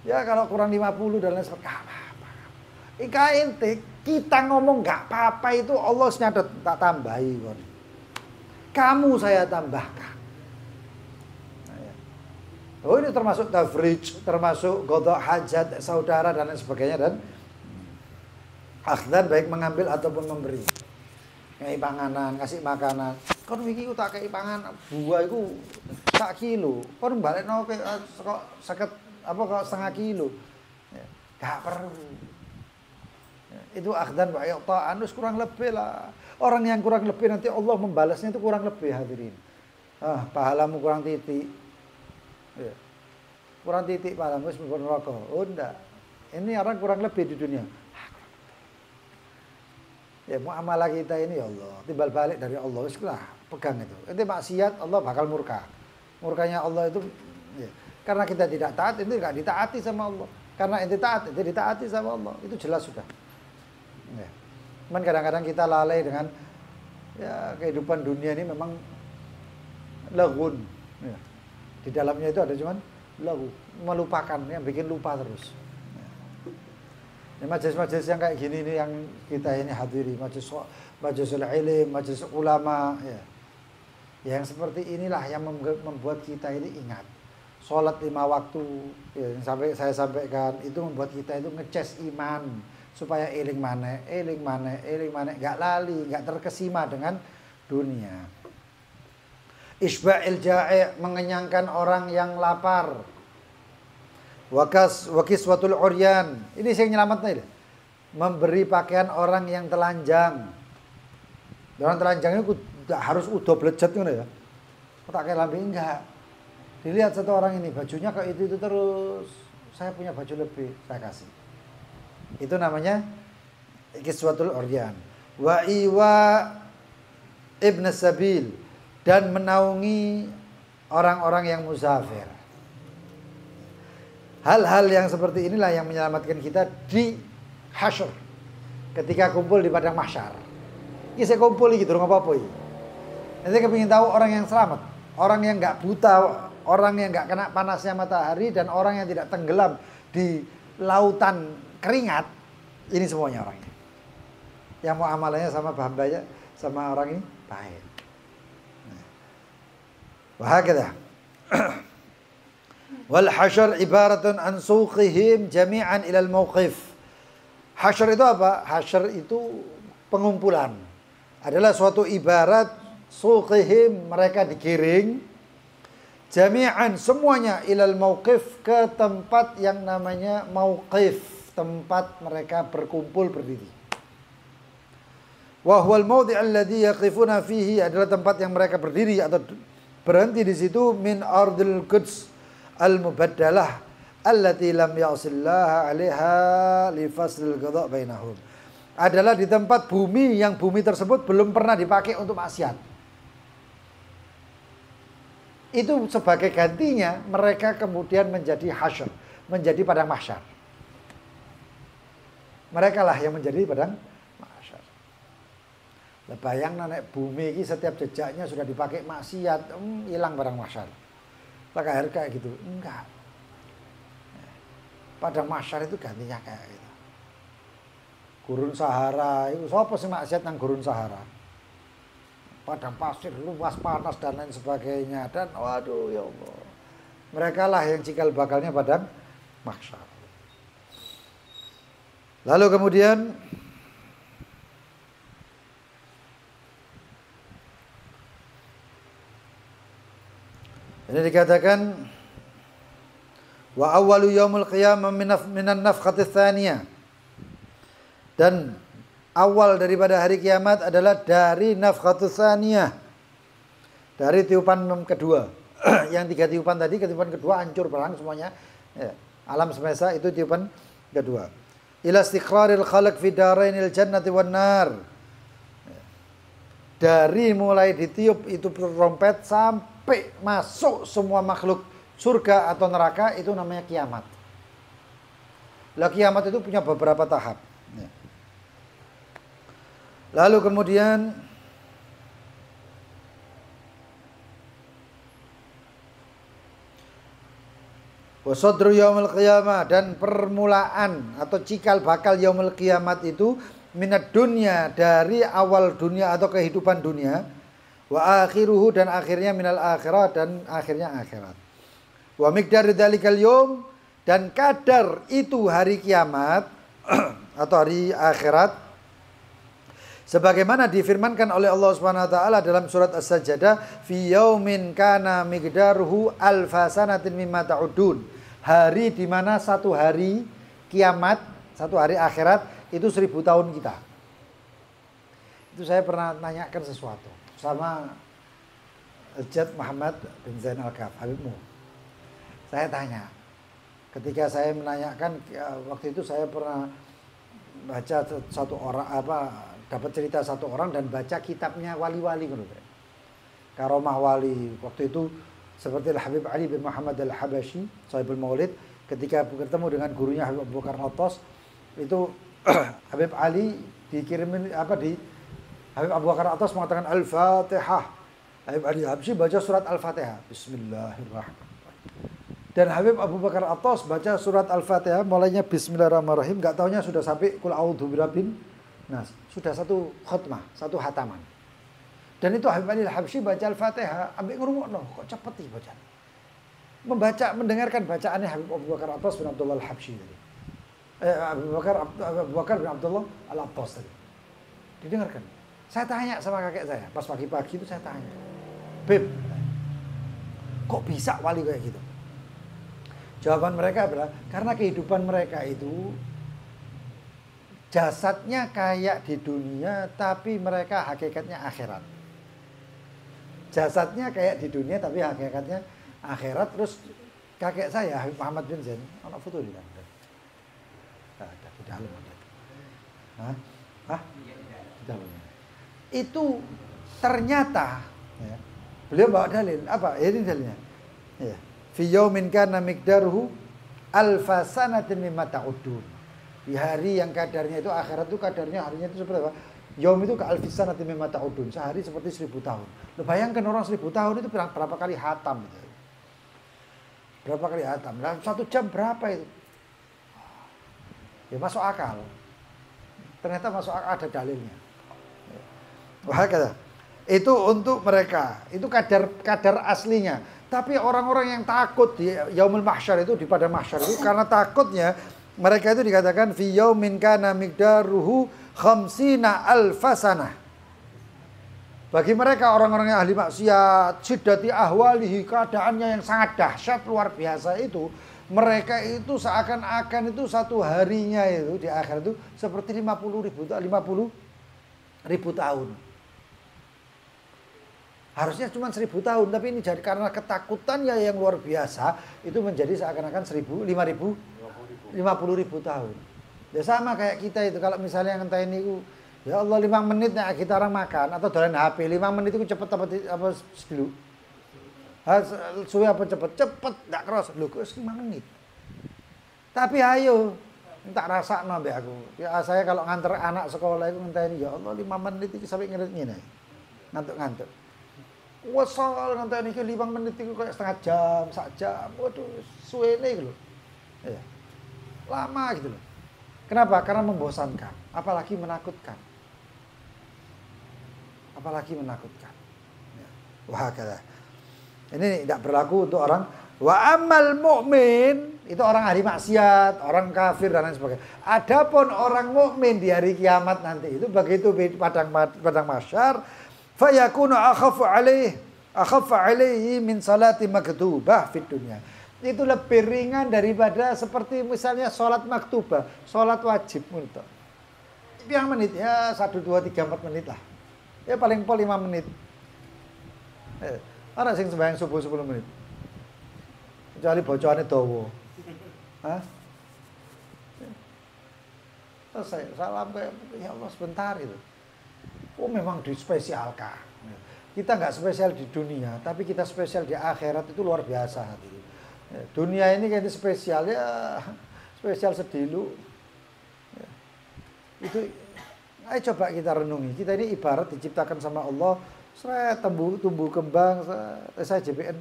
A: Ya kalau kurang 50 dan lain sebagainya gak apa-apa. Ika ente kita ngomong gak apa-apa itu Allah nyatet tak tambahi kon. Kamu saya tambahkan. Oh ini termasuk tafrij, termasuk godok hajat saudara dan lain sebagainya dan akhdan baik mengambil ataupun memberi. Ngasih panganan, ngasih makanan. Kon iki ku tak kei pangan buah iku sak kilo. Kon balekno kok 50 apa kok setengah kilo. Ya, gak perlu. Ya, itu akhdan wa ta'an kurang lebih lah. Orang yang kurang lebih nanti Allah membalasnya itu kurang lebih hadirin. Pahalamu kurang titik. Ya. Kurang titik pahalamu wis mlebu neraka. Oh ndak. Ini orang kurang lebih di dunia. Ya muamalah kita ini ya Allah, timbal balik dari Allah, wis lah pegang itu. Itu maksiat Allah bakal murka. Murkanya Allah itu ya, karena kita tidak taat itu enggak ditaati sama Allah. Karena ente taat itu ditaati sama Allah. Itu jelas sudah. Ya. Cuman kadang-kadang kita lalai dengan ya kehidupan dunia ini memang lagun. Ya. Di dalamnya itu ada cuman lagu, melupakan yang bikin lupa terus. Ya, majelis-majelis yang kayak gini nih yang kita ini hadiri, majelis ilmu, majelis ulama ya. Yang seperti inilah yang membuat kita ini ingat. Sholat 5 waktu ya, yang sampai saya sampaikan itu membuat kita itu ngeces iman supaya eling maneh, enggak lali, enggak terkesima dengan dunia. Isba'il ja'i, mengenyangkan orang yang lapar. Wakiswatul uryan. Ini saya nyelamatnya. Memberi pakaian orang yang telanjang. Orang telanjang itu harus udah blejet gitu ya. Tak kayak lambe enggak. Dilihat satu orang ini bajunya kayak itu terus. Saya punya baju lebih, saya kasih. Itu namanya kiswatul uryan. Wa iwa ibn sabil, dan menaungi orang-orang yang musafir. Hal-hal yang seperti inilah yang menyelamatkan kita di hasyr. Ketika kumpul di padang mahsyar. Ini saya kumpul gitu, nggak apa-apa. Nanti kepingin tahu orang yang selamat, orang yang nggak buta, orang yang nggak kena panasnya matahari, dan orang yang tidak tenggelam di lautan keringat. Ini semuanya orangnya. Yang mau amalannya sama hambanya, sama orang ini baik. Wahakadha. Wal hasyr ibaratun an suqihim jami'an ilal mauqif. Hasyr itu apa? Hasyr itu pengumpulan. Adalah suatu ibarat suqihim, mereka digiring jami'an semuanya ilal mauqif, ke tempat yang namanya mauqif, tempat mereka berkumpul berdiri. Wa huwal mawdi' alladhi yaqifuna fihi, adalah tempat yang mereka berdiri atau berhenti di situ, min ardil quds al-mubaddalah allati lam ya'sillaha 'alaiha li faslil qada' bainahum. Adalah di tempat bumi yang bumi tersebut belum pernah dipakai untuk maksiat. Itu sebagai gantinya mereka kemudian menjadi hasyr, menjadi padang mahsyar. Mereka lah yang menjadi padang mahsyar. Bayang nek bumi ini setiap jejaknya sudah dipakai maksiat, hilang padang mahsyar. Pakai air kayak gitu, enggak. Padang mahsyar itu gantinya kayak gitu. Gurun Sahara, itu siapa sih maksiat nang gurun Sahara? Padang pasir luas, panas dan lain sebagainya, dan waduh ya Allah. Mereka lah yang cikal bakalnya padang mahsyar. Lalu kemudian ini dikatakan wa awwalu yaumul qiyamah minan nafkhati tsaniyah, dan awal daripada hari kiamat adalah dari nafkhatu tsaniyah, dari tiupan kedua. yang 3 tiupan tadi, tiupan kedua hancur barang semuanya. Ya. Alam semesta itu tiupan kedua. Ila istiqraril khalq fi darainil jannati wan nar. Dari mulai ditiup itu trompet sampai masuk semua makhluk surga atau neraka, itu namanya kiamat. Lah kiamat itu punya beberapa tahap. Ya. Lalu kemudian wasadru yaumil qiyamah, dan permulaan atau cikal bakal yaumil kiamat itu minat dunia, dari awal dunia atau kehidupan dunia, wa akhiruhu, dan akhirnya minal akhirat, dan akhirnya akhirat. Wa miqdaru dzalikal yaum, dan kadar itu hari kiamat atau hari akhirat, sebagaimana difirmankan oleh Allah Subhanahu wa taala dalam surat As-Sajdah, fi yaumin kana miqdaruhu alfasanatin mimma ta'udun. Hari di mana satu hari kiamat, satu hari akhirat itu 1000 tahun kita. Itu saya pernah tanyakan sesuatu sama Jad Muhammad bin Zain Al-Kaf, Habibmu. Saya tanya, ketika saya menanyakan, waktu itu saya pernah baca satu orang, dapat cerita satu orang dan baca kitabnya wali-wali, Karomah Wali. Waktu itu seperti Habib Ali bin Muhammad Al-Habashi, Sahibul Maulid, ketika bertemu dengan gurunya Habib Abu Bakar Al-Attas, itu Habib Ali dikirimin Habib Abu Bakar Al-Attas mengatakan Al-Fatihah. Habib Ali Habsyi baca surat Al-Fatihah, Bismillahirrahmanirrahim. Dan Habib Abu Bakar Al-Attas baca surat Al-Fatihah mulainya Bismillahirrahmanirrahim, enggak taunya sudah sampai Qul a'udzu birabbin nas. Sudah satu khutmah, satu hataman. Dan itu Habib Ali Al-Habsyi baca Al-Fatihah, ambek ngrungokno, kok cepet iki bacaan. Mendengarkan bacaannya Habib Abu Bakar Al-Attas bin Abdullah Al-Habsyi tadi. Abu Bakar bin Abdullah Al-Attas tadi. Didengarkan. Saya tanya sama kakek saya, pas pagi-pagi itu saya tanya, "Beb, kok bisa wali kayak gitu?" Jawaban mereka adalah karena kehidupan mereka itu jasadnya kayak di dunia, tapi mereka hakikatnya akhirat. Jasadnya kayak di dunia, tapi hakikatnya akhirat. Terus kakek saya, Habib Muhammad bin Zain, anak foto di dalam. Ada di dalam ada. Hah? Di dalam. Itu ternyata, ya, beliau bawa dalil apa? Ini dalilnya. Ya. Fi yaumin kana miqdaruhu alfasanatin mimma ta'udun. Di hari yang kadarnya itu, akhirat itu kadarnya harinya itu seperti apa? Yaum itu ka alfasanatin mimma ta'udun. Sehari seperti 1000 tahun. Lo bayangkan orang 1000 tahun itu berapa kali hatam gitu. Berapa kali hatam? Dalam 1 jam berapa itu? Ya masuk akal. Ternyata masuk akal, ada dalilnya. Wah kata. Itu untuk mereka. Itu kadar aslinya. Tapi orang-orang yang takut di yaumul mahsyar itu, di padang mahsyar itu, karena takutnya mereka itu dikatakan fi yaumin kana miqdaruhu khamsina alfasana. Bagi mereka orang-orang yang ahli maksiat, siddati ahwalihi, keadaannya yang sangat dahsyat luar biasa itu, mereka itu seakan-akan itu satu harinya itu di akhir itu seperti 50.000 tahun. Harusnya cuma 1000 tahun, tapi ini jadi karena ketakutannya yang luar biasa, itu menjadi seakan-akan 50.000 tahun. Ya sama kayak kita itu, kalau misalnya ngenteni itu, ya Allah 5 menit nek kita orang makan atau dolan HP, 5 menit itu cepet apa dulu. Suwe apa cepet? Cepet, enggak keros. Lho kok 5 menit. Tapi ayo, tak rasakno mbek aku. Ya saya kalau nganter anak sekolah itu ngenteni, ya Allah 5 menit iki sampai ngene. Ngantuk-ngantuk. Wasal ngenteni iki 5 menit iku kayak setengah jam, 1 jam. Waduh, suwene iki lho. Ya. Lama gitu loh. Kenapa? Karena membosankan, apalagi menakutkan. Ya. Wah kata. Ini tidak berlaku untuk orang wa amal mukmin, itu orang ahli maksiat, orang kafir dan lain sebagainya. Adapun orang mukmin di hari kiamat nanti itu begitu padang mahsyar, fayakunu akhafu alaihi min salati maktubah fid dunya. Itu lebih ringan daripada seperti misalnya sholat maktubah, sholat wajib untuk. Yang menit ya 1, 2, 3, 4 menit lah. Ya paling pol 5 menit. Ana sing sembahyang subuh 10 menit. Kecuali bocone dawa. Hah? Selesai, salam kayak ya Allah sebentar itu. Oh memang dispesialkan. Kita nggak spesial di dunia, tapi kita spesial di akhirat itu luar biasa. Dunia ini kayak spesial ya, spesial sedilu. Itu, ayo coba kita renungi. Kita ini ibarat diciptakan sama Allah, tumbuh kembang, saya JPN.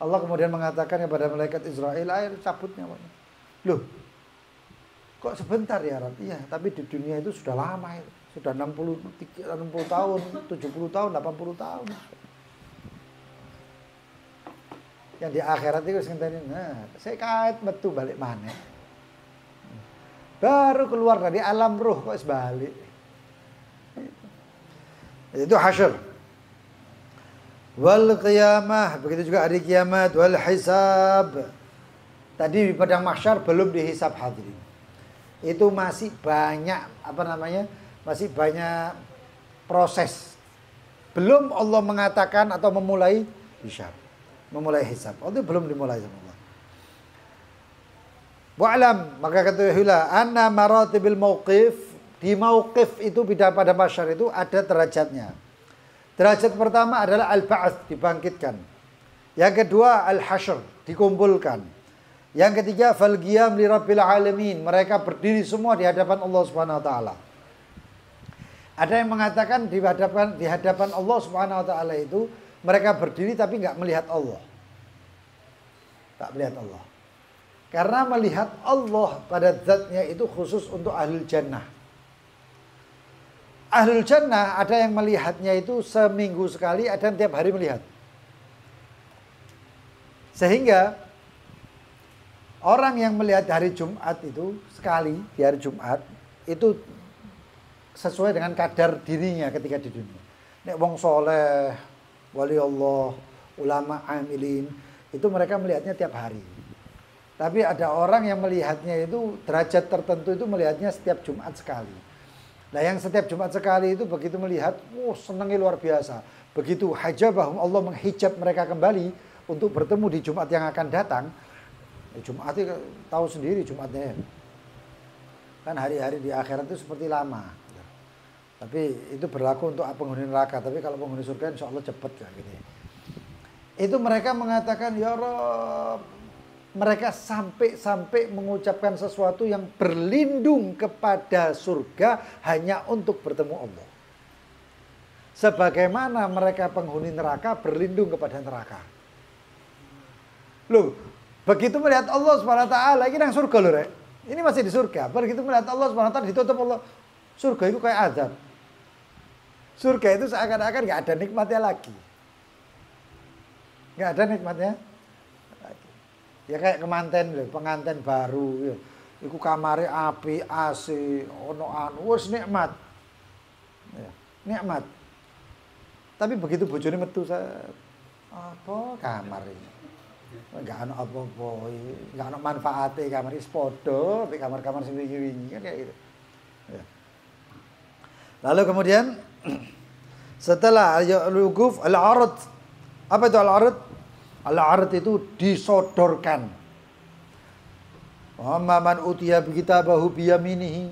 A: Allah kemudian mengatakan kepada malaikat Israel, air cabutnya. Loh, kok sebentar ya Rab? Iya, tapi di dunia itu sudah lama itu. Sudah 60 tahun, 70 tahun, 80 tahun. Yang di akhirat itu sengitani, nah, saya kait metu balik mana? Baru keluar dari alam ruh kok sebalik. Itu hasyr. Wal qiyamah, begitu juga hari kiamat, wal hisab. Tadi di padang mahsyar belum dihisab hadirin. Itu masih banyak masih banyak proses. Belum Allah mengatakan atau memulai hisab. Memulai hisab. Itu belum dimulai sama Allah. Wa'lam, maka ketahuilah anna maratibil mauqif, di mauqif itu pada mahsyar itu ada derajatnya. Derajat pertama adalah al-ba'ats, dibangkitkan. Yang kedua al-hasyr, dikumpulkan. Yang ketiga fal qiyam li rabbil alamin, mereka berdiri semua di hadapan Allah Subhanahu wa taala. Ada yang mengatakan di hadapan Allah Subhanahu wa taala itu mereka berdiri tapi enggak melihat Allah. Tak melihat Allah. Karena melihat Allah pada zatnya itu khusus untuk ahlul jannah. Ahlul jannah ada yang melihatnya itu seminggu sekali, ada yang tiap hari melihat. Sehingga orang yang melihat hari Jumat itu sekali di hari Jumat itu sesuai dengan kadar dirinya ketika di dunia. Nek wong soleh, wali Allah, ulama amilin, itu mereka melihatnya tiap hari. Tapi ada orang yang melihatnya itu derajat tertentu itu melihatnya setiap Jumat sekali. Nah yang setiap Jumat sekali itu begitu melihat, senangnya luar biasa. Begitu hajabahum, Allah menghijab mereka kembali untuk bertemu di Jumat yang akan datang. Jumat itu tahu sendiri Jumatnya. Kan hari-hari di akhirat itu seperti lama. Tapi itu berlaku untuk penghuni neraka. Tapi kalau penghuni surga insya Allah cepat ya, gitu. Itu mereka mengatakan ya Rabb. Mereka sampai mengucapkan sesuatu yang berlindung kepada surga hanya untuk bertemu Allah. Sebagaimana mereka penghuni neraka berlindung kepada neraka. Loh, begitu melihat Allah SWT, ini yang surga loh, Rek. Ini masih di surga. Begitu melihat Allah SWT ditutup Allah. Surga itu kayak azab. Surga itu seakan-akan gak ada nikmatnya lagi. Gak ada nikmatnya lagi. Ya kayak pengantin baru. Ya. Iku kamare api, AC, ono anu, wis nikmat. Ya, nikmat. Tapi begitu bojone metu apa kamar ini? Enggak ono apa-apa, enggak ono manfaate kamar iki padha mek kamar-kamar sing wingi-wingi kan kayak gitu. Ya. Lalu kemudian setelah al-wuquf al-'ard. Apa itu al-'ard? Al-'ard itu disodorkan. Wa man utiya kitabahu bi yaminihi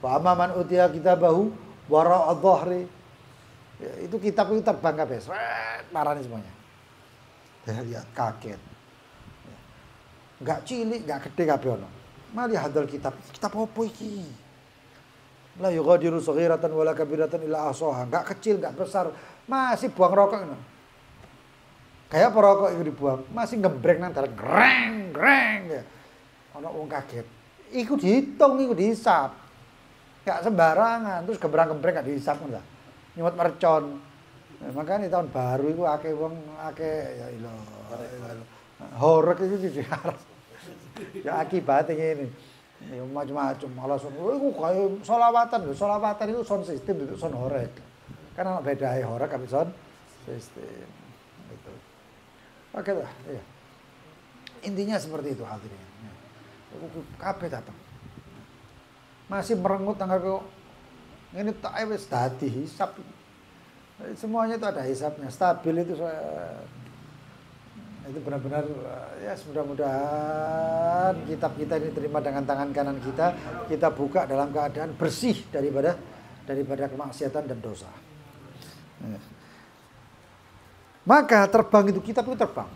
A: wa man utiya kitabahu wara'a dhahri. Ya, itu kitab itu terbang kabeh. Marane semuanya. Lihat kaget. Enggak cilik, enggak gede kabeh ono. Mali hadal kitab. Kitab apa iki? La yughadiru saghiratan wala kabiratan illa ahsaha. Enggak kecil, enggak besar, masih buang rokok ngono. Kayak apa rokok itu dibuang? Masih ngebreng nang dalan greng ya. Ono wong kaget. Iku dihitung, iku dihisab. Enggak sembarangan, terus gembrang-gembreng enggak dihisab ngono ta. Nyuwut mercon. Nah, makanya tahun baru itu akeh wong akeh ya ilah. Horek itu diharap. Ya akibatnya ini. Ya macam-macam malah son. Iku kaya selawatan lho. Selawatan itu sound system itu sound horek. Kan ana bedae horek karo sound system. Itu. Oke lah, iya. Intinya seperti itu hadirin. Kabeh datang. Masih merengut tanggal kok ngene tak wis dadi hisab. Semuanya itu ada hisabnya. Stabil itu benar-benar ya mudah-mudahan kitab kita ini terima dengan tangan kanan kita buka dalam keadaan bersih daripada kemaksiatan dan dosa. Maka terbang itu kitab itu terbang.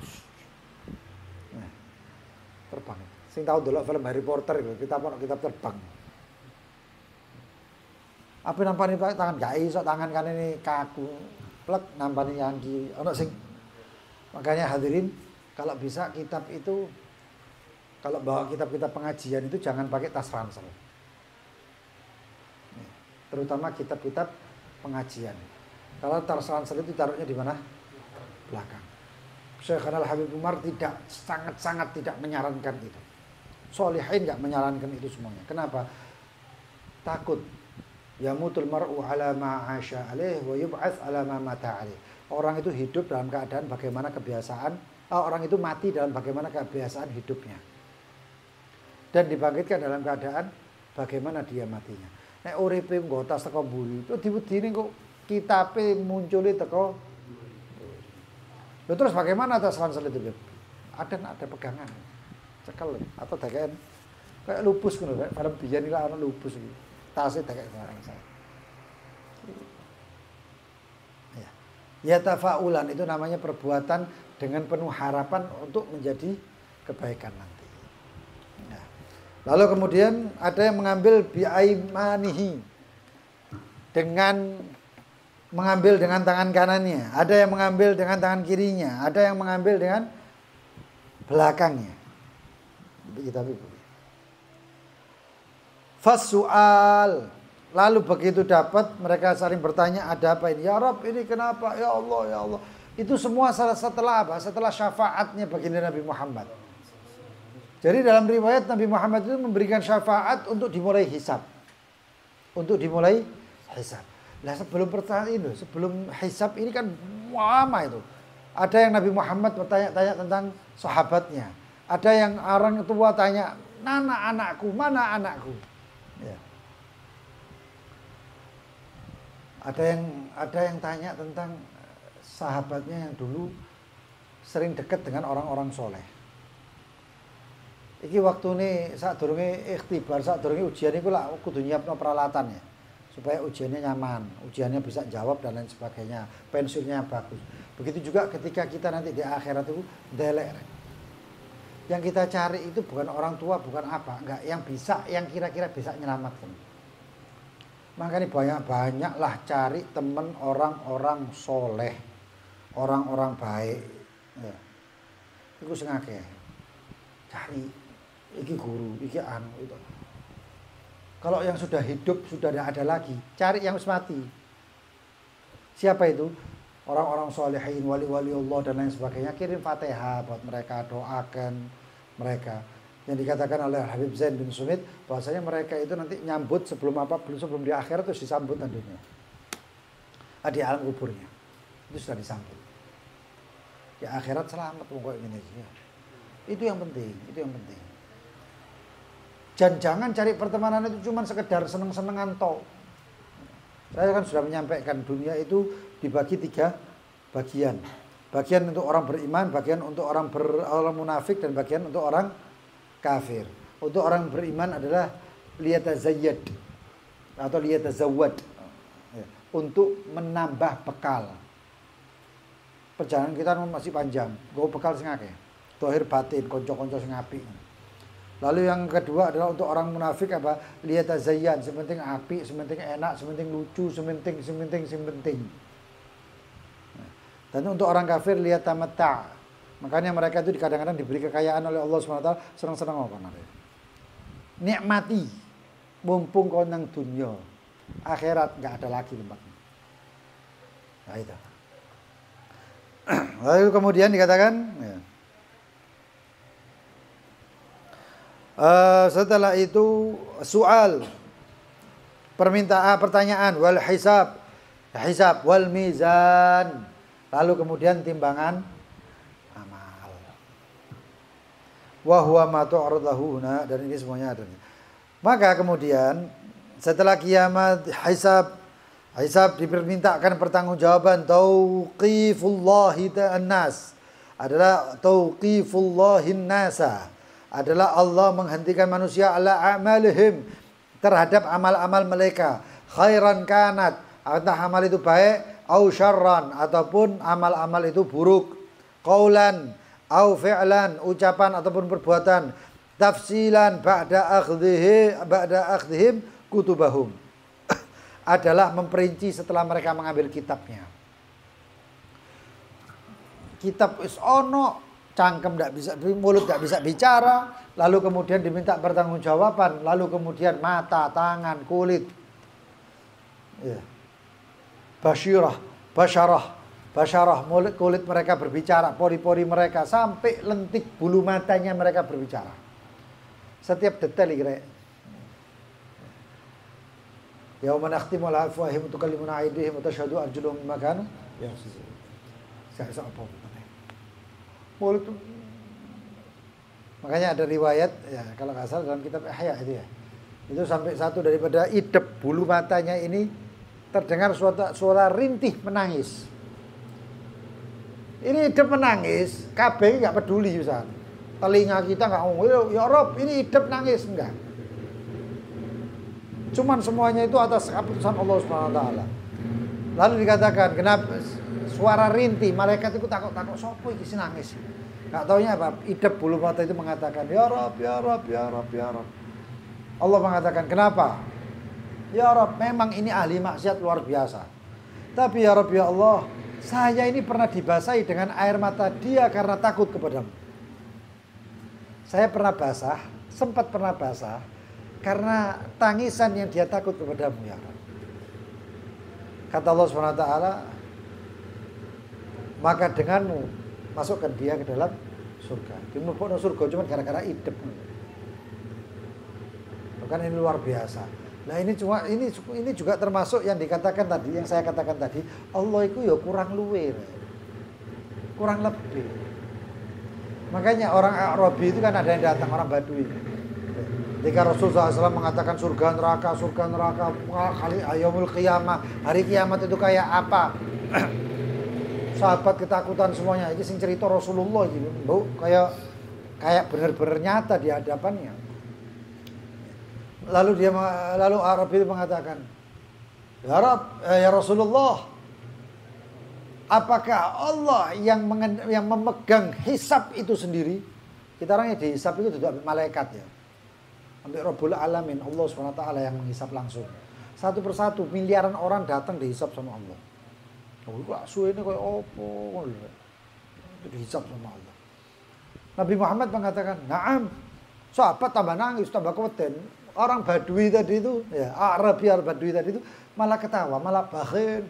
A: Terbang. Sing tahu dulu film Harry Potter itu kitab terbang. Apa nampani tangan gak iso tangan kan ini kaku plek nampani yang kiri ono sing. Makanya hadirin, kalau bisa kitab itu, kalau bawa kitab-kitab pengajian itu jangan pakai tas ransel. Terutama kitab-kitab pengajian. Kalau tas ransel itu taruhnya di mana? Belakang. Syekh Al-Habib Umar sangat-sangat tidak menyarankan itu. Sholihin nggak menyarankan itu semuanya. Kenapa? Takut. Yamutul mar'u ala ma 'asha alaih wa yub'ats ala ma mata alaih. Orang itu hidup dalam keadaan bagaimana orang itu mati dalam bagaimana kebiasaan hidupnya. Dan dibangkitkan dalam keadaan bagaimana dia matinya. Nek uripe nggo tas teko mburi, itu diwedine kok kitabe munculi teko. Terus bagaimana tas ransel itu? Ada pegangan. Cekel atau daken kayak lupus ngono, kayak film biyen iki ana lupus iki. Tasnya daken barang saya. Ya tafaulan itu namanya perbuatan dengan penuh harapan untuk menjadi kebaikan nanti. Nah, lalu kemudian ada yang mengambil bi'aimanihi dengan mengambil dengan tangan kanannya, ada yang mengambil dengan tangan kirinya, ada yang mengambil dengan belakangnya. Kita Fasu'al. Lalu begitu dapat mereka saling bertanya ada apa ini? Ya Rabb ini kenapa? Ya Allah ya Allah. Itu semua setelah apa? Setelah syafaatnya baginda Nabi Muhammad. Jadi dalam riwayat Nabi Muhammad itu memberikan syafaat untuk dimulai hisab. Untuk dimulai hisab. Nah sebelum pertanyaan itu, sebelum hisab ini kan lama itu. Ada yang Nabi Muhammad bertanya-tanya tentang sahabatnya. Ada yang orang tua tanya, "Mana anakku? Mana anakku?" Ya. Ada yang tanya tentang sahabatnya yang dulu sering dekat dengan orang-orang soleh. Iki waktu ini saat durunge ikhtibar, saat durunge ujian itu lah kudu nyiapno peralatan ya. Supaya ujiannya nyaman, ujiannya bisa jawab dan lain sebagainya, pensiunnya bagus. Begitu juga ketika kita nanti di akhirat itu delek. Yang kita cari itu bukan orang tua, bukan apa, enggak, yang kira-kira bisa menyelamatkan. Makanya banyak-banyaklah cari teman orang-orang soleh, orang-orang baik. Ya. Iku sing akeh. Cari, iki guru, iki anu itu. Kalau yang sudah hidup sudah tidak ada lagi, cari yang mati. Siapa itu? Orang-orang solehin, wali-wali Allah dan lain sebagainya. Kirim Fatihah buat mereka, doakan mereka. Yang dikatakan oleh Habib Zain bin Sumit bahwasanya mereka itu nanti nyambut sebelum di akhirat itu disambut nantinya. Di alam kuburnya. Itu sudah disambut. Di akhirat selamat pokoknya ini. Ya. Itu yang penting. Dan jangan cari pertemanan itu cuma sekedar seneng-senengan toh. Saya kan sudah menyampaikan dunia itu dibagi 3 bagian. Bagian untuk orang beriman, bagian untuk orang munafik, dan bagian untuk orang kafir. Untuk orang beriman adalah liyatazayyad atau liyatazawwad, untuk menambah bekal. Perjalanan kita masih panjang, go bekal sing akeh. Zahir batin, kanca-kanca sing apik. Lalu yang kedua adalah untuk orang munafik apa? Liyatazayyan, sementing apik, sementing enak, sementing lucu, sementing. Dan untuk orang kafir liyatamatta. Makanya mereka itu kadang-kadang diberi kekayaan oleh Allah SWT, senang-senang apa nanti. Nikmati, mumpung kau nang dunia, akhirat nggak ada lagi tempatnya. Nah itu. Lalu kemudian dikatakan, ya. Setelah itu soal pertanyaan wal hisab wal mizan, lalu kemudian timbangan amal. Wa huwa ma tu'radahu, dan ini semuanya ada. Maka kemudian setelah kiamat, hisab, Hisab dipermintakan pertanggungjawaban. Tauqifullahi ta'annas adalah tauqifullahin nasa, adalah Allah menghentikan manusia ala a'malihim, terhadap amal-amal mereka. Khairan kanat, entah amal itu baik, au syarran, ataupun amal-amal itu buruk. Qaulan au fi'lan, ucapan ataupun perbuatan. Tafsilan ba'da akhdihim kutubahum, adalah memperinci setelah mereka mengambil kitabnya. Kitab is ono, cangkem tidak bisa, mulut tidak bisa bicara, lalu kemudian diminta pertanggungjawaban, lalu kemudian mata, tangan, kulit, ya. Basyarah, mulut, kulit mereka berbicara, pori-pori mereka, sampai lentik bulu matanya mereka berbicara. Setiap detail kira. Yauma nakhtimu ala afwahihim wa tukallimuna aydihim wa tashhadu arjuluhum bima kanu yaksibun. Saya apa? Mulut. Makanya ada riwayat ya, kalau nggak salah dalam kitab Ihya itu ya. Itu sampai satu daripada idep bulu matanya ini terdengar suara rintih menangis. Ini idep menangis, KB nggak peduli Ustaz. Telinga kita nggak ngomong, ya Rob, ini idep nangis enggak. Cuman semuanya itu atas keputusan Allah Subhanahu wa taala. Lalu dikatakan, kenapa suara rintih, malaikat itu takut sopo iki nangis. Enggak taunya apa? Idep bulu mata itu mengatakan, "Ya Rabb, ya Rabb, ya Rabb, ya Rabb." Allah mengatakan, "Kenapa?" "Ya Rabb, memang ini ahli maksiat luar biasa. Tapi ya Rabb, ya Allah, saya ini pernah dibasahi dengan air mata dia karena takut kepadamu. Saya pernah basah, sempat pernah basah karena tangisan yang dia takut kepadamu ya Rabb." Kata Allah SWT, maka denganmu masukkan dia ke dalam surga. Dia mlebu surga cuma gara-gara idep. Bukan, ini luar biasa. Nah ini juga termasuk yang dikatakan tadi, yang saya katakan tadi, Allah itu ya kurang luwe, kurang lebih. Makanya orang Arabi itu kan ada yang datang, orang Badui. Ketika Rasulullah SAW mengatakan surga neraka kali ayamul qiyamah, hari kiamat itu kayak apa? Sahabat ketakutan semuanya. Ini sing cerita Rasulullah gitu, Bu, kayak benar-benar nyata di hadapannya. Lalu Arab itu mengatakan, "Ya Rabb, ya Rasulullah, apakah Allah yang memegang hisab itu sendiri?" Kita orangnya dihisab itu tidak malaikat ya. Sampai Rabbul Alamin, Allah SWT yang menghisap langsung. Satu persatu miliaran orang datang dihisap sama Allah. Oh, kok suwe ini kayak opo? Itu dihisap sama Allah. Nabi Muhammad mengatakan, "Na'am." Sahabat tambah nangis, tambah keweden. Orang Badui tadi itu, ya, Arabi Badui tadi itu malah ketawa, malah bakhin.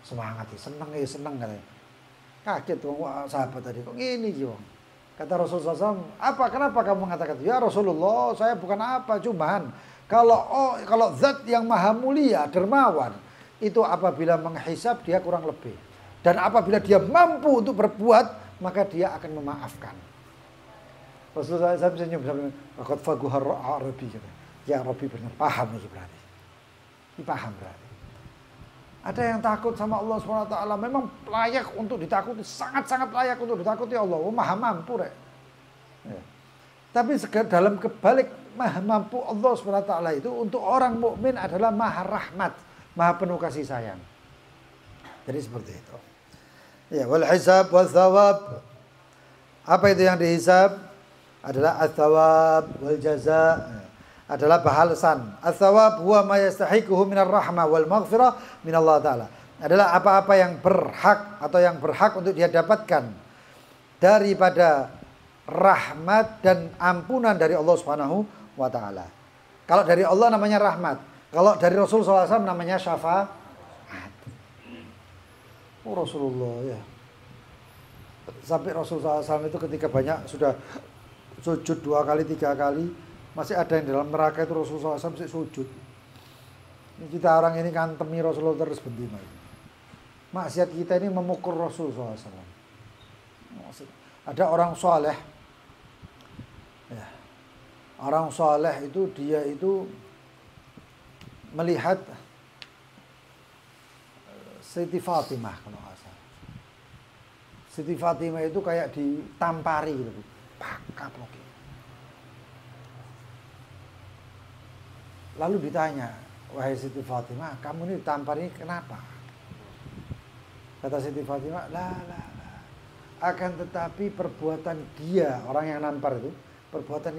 A: Semangat, seneng katanya. Kaget wong sahabat tadi, kok ngene iki wong. Kata Rasulullah SAW, kenapa kamu mengatakan itu? Ya Rasulullah, saya bukan apa, cuman kalau zat yang maha mulia, dermawan, itu apabila menghisab dia kurang lebih. Dan apabila dia mampu untuk berbuat, maka dia akan memaafkan. Rasulullah SAW senyum sambil, "Qad faguhar Arabi." Ya Arabi benar, paham ini berarti. Ini paham berarti. Ada yang takut sama Allah SWT, memang layak untuk ditakuti, sangat-sangat layak untuk ditakuti Allah. Maha mampu, rek. Ya. Tapi dalam kebalik maha mampu Allah SWT itu untuk orang mukmin adalah maha rahmat, maha penuh kasih sayang. Jadi seperti itu. Ya, wal hisab wal thawab. Apa itu yang dihisab? Adalah ats-tsawab wal jaza'. Adalah balasan. Ats-tsawab huwa ma yastahiquhu minar rahmah wal maghfirah min Allah taala. Adalah apa-apa yang berhak untuk dia dapatkan daripada rahmat dan ampunan dari Allah Subhanahu wa taala. Kalau dari Allah namanya rahmat, kalau dari Rasul SAW namanya syafaat. Oh Rasulullah ya. Sampai Rasulullah SAW itu ketika banyak sudah sujud 2 kali 3 kali, masih ada yang dalam neraka itu Rasulullah SAW masih sujud. Ini kita orang ini kan temi Rasulullah terus bendina. Maksiat kita ini memukul Rasulullah SAW. Ada orang soleh, ya. Orang soleh itu dia itu melihat Siti Fatimah kalau nggak salah. Siti Fatimah itu kayak ditampari gitu. Pak, kaplok. Lalu ditanya, wahai Siti Fatimah, kamu ini ditampari kenapa? Kata Siti Fatimah, lah. Akan tetapi perbuatan dia, orang yang nampar itu, perbuatan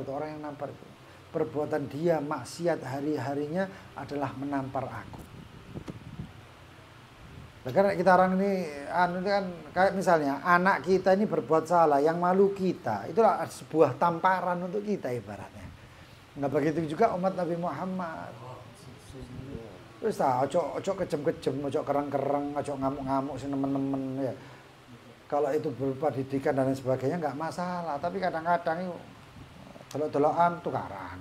A: orang yang nampar itu, perbuatan dia maksiat hari-harinya adalah menampar aku. Nah, karena kita orang ini kan kayak misalnya anak kita ini berbuat salah, yang malu kita, itulah sebuah tamparan untuk kita ibaratnya. Nah begitu juga umat Nabi Muhammad. Terus ojo kejem-kejem, ojo kereng-kereng, ojo ngamuk-ngamuk sih nemen-nemen ya. Kalau itu berupa didikan dan lain sebagainya nggak masalah, tapi kadang-kadang itu delok-delokan tukaran.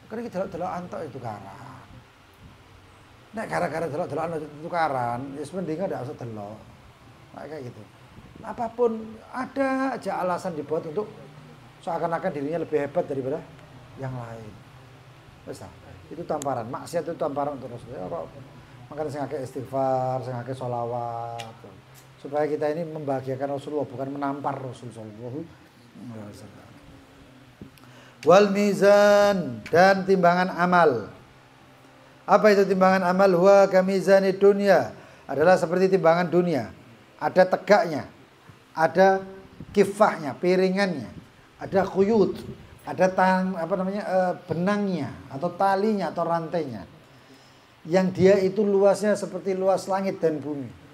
A: Karena kita delok-delokan itu tukaran. Nek gara-gara delok-delokan tukaran, ya sebenarnya nggak usah delok. Kayak gitu. Apapun ada aja alasan dibuat untuk seakan-akan dirinya lebih hebat daripada yang lain. Besar. Itu tamparan. Maksiat itu tamparan untuk Rasulullah. Makanya saya ngake istighfar, saya ngake sholawat. Supaya kita ini membahagiakan Rasulullah, bukan menampar Rasulullah. Wal mizan, dan timbangan amal. Apa itu timbangan amal? Huwa kamizani dunya, adalah seperti timbangan dunia. Ada tegaknya, ada kifahnya, piringannya, ada khuyut, ada benangnya atau talinya atau rantainya. Yang dia itu luasnya seperti luas langit dan bumi.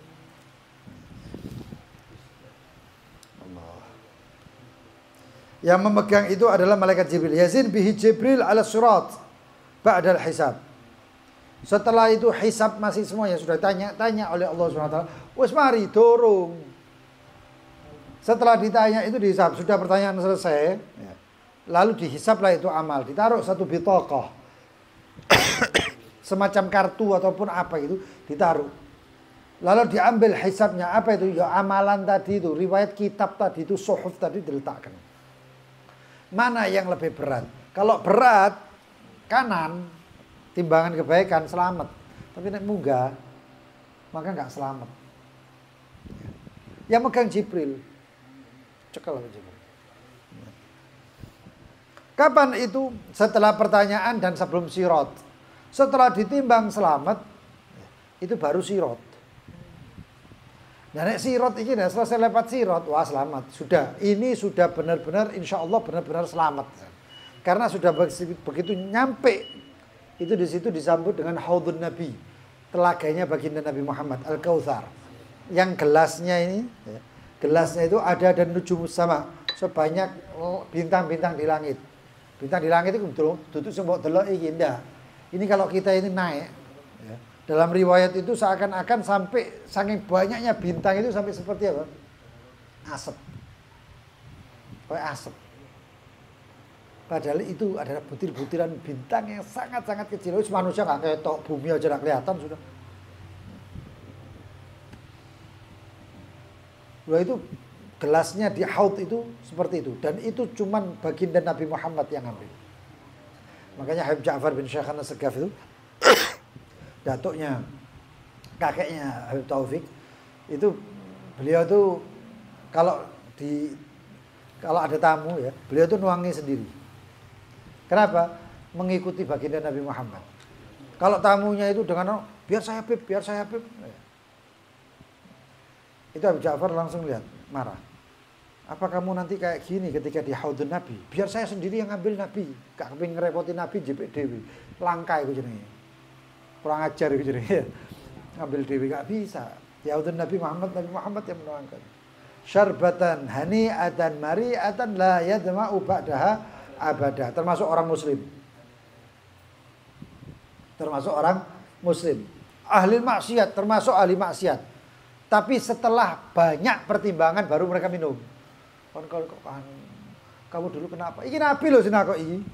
A: Yang memegang itu adalah malaikat Jibril. Yazin bihi Jibril ala surat ba'dal hisab. Setelah itu hisab masih semuanya sudah tanya oleh Allah SWT. Wes mari dorong. Setelah ditanya itu dihisab, sudah pertanyaan selesai. Lalu dihisablah itu amal, ditaruh satu bitaqah. Semacam kartu ataupun apa gitu, ditaruh. Lalu diambil hisabnya, apa itu? Ya amalan tadi itu, riwayat kitab tadi itu, suhuf tadi diletakkan. Mana yang lebih berat? Kalau berat, kanan, timbangan kebaikan, selamat. Tapi nek munggah, maka nggak selamat. Yang megang Jibril. Cekel Jibril. Kapan itu? Setelah pertanyaan dan sebelum sirat. Setelah ditimbang selamat, itu baru sirat. Nah, nek sirat ini dah selesai lewat sirat, wah selamat. Sudah, ini sudah benar-benar insya Allah benar-benar selamat. Karena sudah begitu nyampe, itu di situ disambut dengan haudun Nabi, telaganya baginda Nabi Muhammad Al-Kautsar. Yang gelasnya ini, gelasnya itu ada dan nujumus sama, sebanyak bintang-bintang di langit. Bintang di langit itu duduk sembok delok iki ndak. Ini kalau kita ini naik, ya, dalam riwayat itu seakan-akan sampai saking banyaknya bintang itu sampai seperti apa? Asap. Kayak asap. Padahal itu adalah butir-butiran bintang yang sangat-sangat kecil. Wis manusia nggak ketok, bumi aja nggak kelihatan sudah. Loh itu gelasnya di haud itu seperti itu, dan itu cuman baginda Nabi Muhammad yang ambil. Makanya Habib Ja'far bin Syekh An-Segaf itu datuknya, kakeknya Habib Taufik, itu beliau tuh kalau ada tamu ya, beliau tuh nuangi sendiri. Kenapa? Mengikuti baginda Nabi Muhammad. Kalau tamunya itu dengan biar saya Habib. Itu Habib Ja'far langsung lihat, marah. Apa kamu nanti kayak gini ketika di haudun Nabi? Biar saya sendiri yang ngambil Nabi. Gak kepingin ngerepotin Nabi jepit dewi. Langka itu jenenge. Kurang ajar itu jenenge. Ngambil dewi gak bisa. Di haudun Nabi Muhammad yang menuangkan. Syarbatan hani'atan mari'atan la yadma'u ba'daha abadah. Termasuk orang muslim. Ahli maksiat, termasuk ahli maksiat. Tapi setelah banyak pertimbangan baru mereka minum. Kamu dulu kenapa? Ini Nabi loh sinakoi.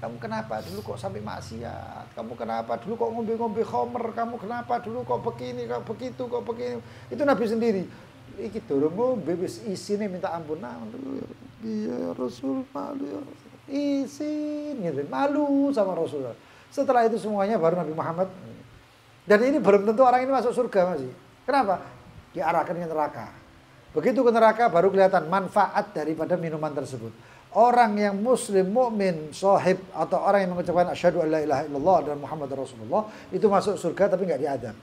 A: Kamu kenapa dulu kok sampai maksiat? Kamu kenapa dulu kok ngombe-ngombe khamr? Kamu kenapa dulu kok begini, kok begitu, kok begini? Itu Nabi sendiri. Iki durung ngombe wis isine minta ampun. Ya Rasul malu ya. Isin gitu. Malu sama Rasulullah. Setelah itu semuanya baru Nabi Muhammad Dan ini belum tentu orang ini masuk surga masih. Kenapa? Diarahkan ke neraka. Begitu ke neraka baru kelihatan manfaat daripada minuman tersebut. Orang yang muslim, mukmin, sahib atau orang yang mengucapkan asyhadu an la ilaha illallah dan Muhammad Rasulullah itu masuk surga tapi enggak diadab.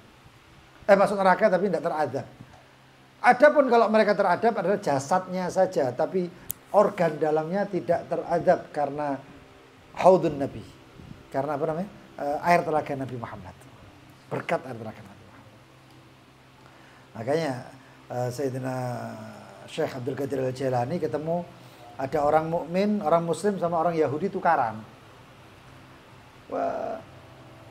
A: Masuk neraka tapi tidak teradab. Adapun kalau mereka teradab adalah jasadnya saja, tapi organ dalamnya tidak teradab karena haudun Nabi. Karena apa namanya? Air telaga Nabi Muhammad. Berkat air telaga Nabi Muhammad. Makanya Sayyidina Syekh Abdul Qadir Al-Jailani ketemu ada orang mukmin, orang muslim sama orang Yahudi tukaran. Wah,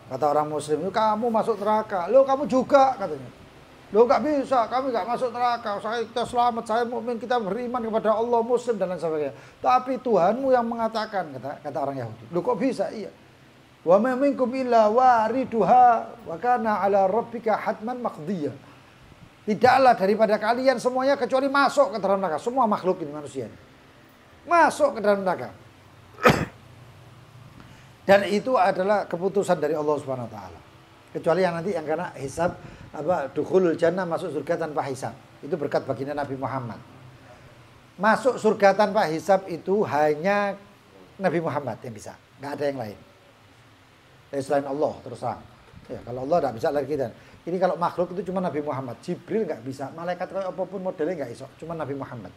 A: kata orang muslim, kamu masuk neraka. Loh, kamu juga katanya. Loh, nggak bisa, kami nggak masuk neraka. Kita selamat, saya mukmin, kita beriman kepada Allah, muslim dan lain sebagainya. Tapi Tuhanmu yang mengatakan, kata orang Yahudi. Loh, kok bisa? Iya. Wa ma minkum illa wariduha wa kana ala rabbika hatman maqdiyya. Tidaklah daripada kalian semuanya kecuali masuk ke dalam neraka. Semua makhluk ini manusia. Masuk ke dalam neraka. Dan itu adalah keputusan dari Allah Subhanahu wa taala. Kecuali yang nanti yang kena hisab dukhulul jannah, masuk surga tanpa hisab. Itu berkat baginda Nabi Muhammad. Masuk surga tanpa hisab itu hanya Nabi Muhammad yang bisa, enggak ada yang lain. Selain Allah terus terang. Ya, kalau Allah enggak bisa lagi kita. Ini kalau makhluk itu cuma Nabi Muhammad. Jibril enggak bisa, malaikat kayak apapun modelnya enggak iso, cuma Nabi Muhammad.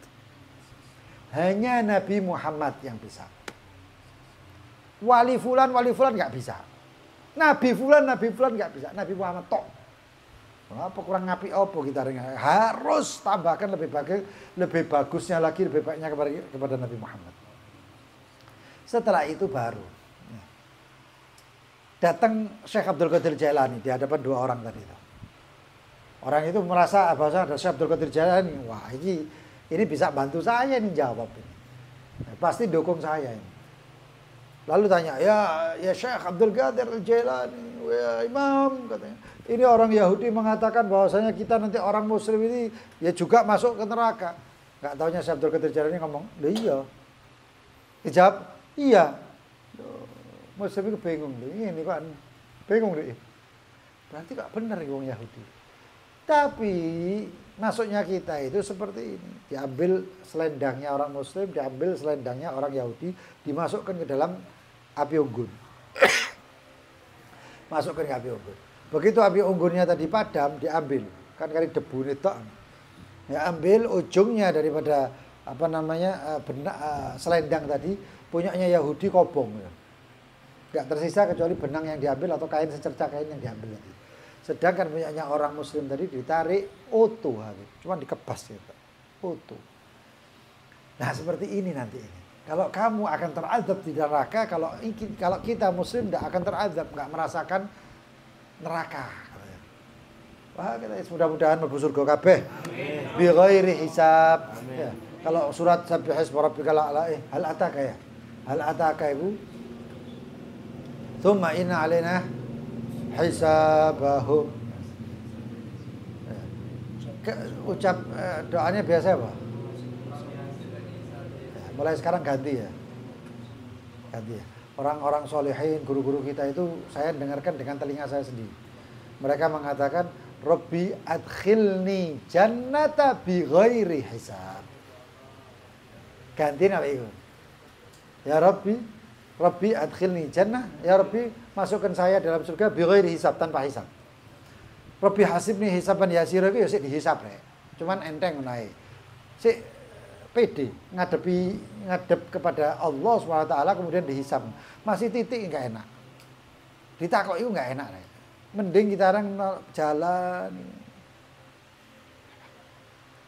A: Hanya Nabi Muhammad yang bisa. Wali fulan enggak bisa. Nabi fulan enggak bisa. Nabi Muhammad tok. Apa kurang ngapi apa kita harus tambahkan lebih bagusnya lagi, lebih baiknya kepada Nabi Muhammad. Setelah itu baru datang Syekh Abdul Qadir Jailani di hadapan dua orang tadi itu. Orang itu merasa bahwa ada Syekh Abdul Qadir Jailani, wah ini bisa bantu saya nih jawab ini. Pasti dukung saya ini. Lalu tanya, ya Syekh Abdul Qadir Jailani, ya Imam, katanya. Ini orang Yahudi mengatakan bahwasanya kita nanti orang Muslim ini ya juga masuk ke neraka. Enggak taunya Syekh Abdul Qadir Jailani ngomong, "Loh iya." Dijawab, "Iya." Muslim itu bingung, ini Pak, bingung deh. Berarti gak benar orang Yahudi. Tapi masuknya kita itu seperti ini, diambil selendangnya orang Muslim, diambil selendangnya orang Yahudi, dimasukkan ke dalam api unggun. Masukkan ke api unggun. Begitu api unggunnya tadi padam, diambil, kan kali debu itu, ya ambil ujungnya daripada selendang tadi, punyanya Yahudi kobong. Ya. Gak tersisa kecuali benang yang diambil atau kain secerca kain yang diambil tadi. Sedangkan punyanya orang Muslim tadi ditarik utuh, cuma dikebas gitu, utuh. Nah seperti ini nanti ini. Kalau kamu akan terazab di neraka, kalau kita Muslim tidak akan terazab, nggak merasakan neraka. Wah, kita mudah-mudahan mlebu surga kabeh. Bi ghairi hisab. Ya. Kalau surat Sabbihisma rabbikal a'la hal ataka ya. Hal ataka Ibu. Tsumma inna alaina hisabahum. Ucap doanya biasa apa? Mulai sekarang ganti ya. Ganti ya. Orang-orang solehin, guru-guru kita itu saya dengarkan dengan telinga saya sendiri. Mereka mengatakan, Rabbi adkhilni jannata bi ghairi hisab. Ganti apa itu? Ya Rabbi adkhilni jannah. Ya Rabbi masukkan saya dalam surga bi ghairi hisab, tanpa hisab. Rabbi hasibni hisaban yasira itu ya sik dihisab rek. Cuman enteng menae. Sik pede ngadep kepada Allah SWT kemudian dihisab. Masih titik enggak enak. Ditakok itu enggak enak rek. Mending kita orang jalan.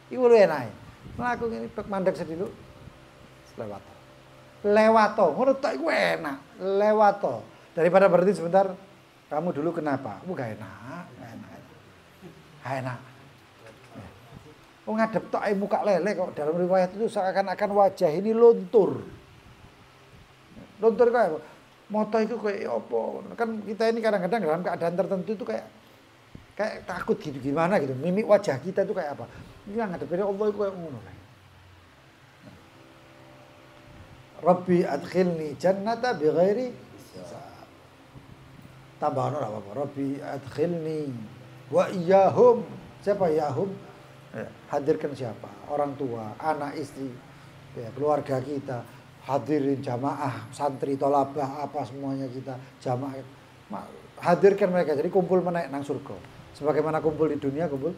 A: Iku lu enak. Mlaku ngene mandek sediluk. Lewato, ngono tok iku enak. Lewato. Daripada berhenti sebentar, kamu dulu kenapa? Gak enak, gak enak. Oh ngadep tok ae muka lele kok dalam riwayat itu seakan-akan wajah ini luntur. Luntur kayak moto itu kayak apa? Kan kita ini kadang-kadang dalam keadaan tertentu itu kayak takut gitu gimana gitu. Mimik wajah kita itu kayak apa? Ini ngadepin Allah itu kayak ngono. Rabbi adkhilni jannata bighairi hisab. Tambahan ora apa-apa. Rabbi adkhilni wa iyyahum. Siapa yahum? Hadirkan siapa? Orang tua, anak istri, ya, keluarga kita. Hadirin jamaah, santri, tolabah, apa semuanya kita jamaah. Hadirkan mereka. Jadi kumpul menaik nang surga. Sebagaimana kumpul di dunia, kumpul.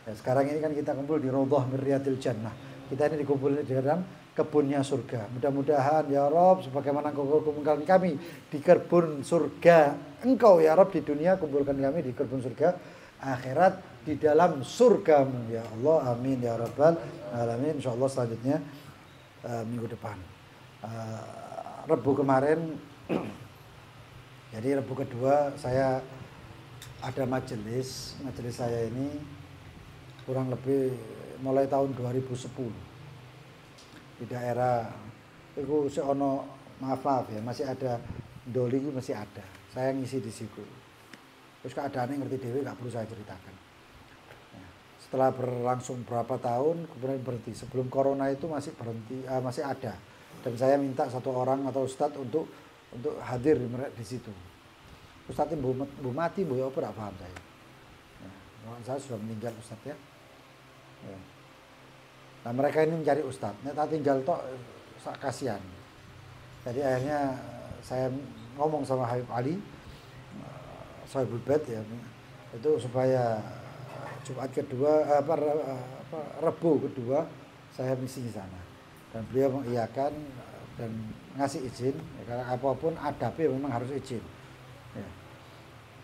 A: Ya, sekarang ini kan kita kumpul di Raudhah min Riyadil Jannah. Kita ini dikumpulin di dalam kebunnya surga. Mudah-mudahan ya Rob, sebagaimana Engkau kumpulkan kami di kebun surga Engkau ya Rob di dunia, kumpulkan kami di kebun surga akhirat di dalam surgamu ya Allah. Amin ya Rabbal alamin. Insyaallah selanjutnya minggu depan. Rebu kemarin jadi Rebu kedua saya ada majelis saya ini kurang lebih mulai tahun 2010 di daerah itu seono maaf ya masih ada Doli masih ada, saya ngisi di situ. Terus keadaannya ngerti dewi nggak perlu saya ceritakan. Setelah berlangsung berapa tahun kemudian berhenti. Sebelum corona itu masih berhenti, masih ada. Dan saya minta satu orang atau ustadz untuk hadir di situ. Ustadz ini bu mati bu ya apa paham saya. Saya sudah meninggal ustadz ya. Nah mereka ini mencari ustadz, tak tinggal tok kasihan. Jadi akhirnya saya ngomong sama Habib Ali, Sohibul Bait ya, itu supaya Jumat kedua, Rebu kedua saya misi di sana. Dan beliau mengiyakan dan ngasih izin, ya, karena apapun adabnya memang harus izin. Ya.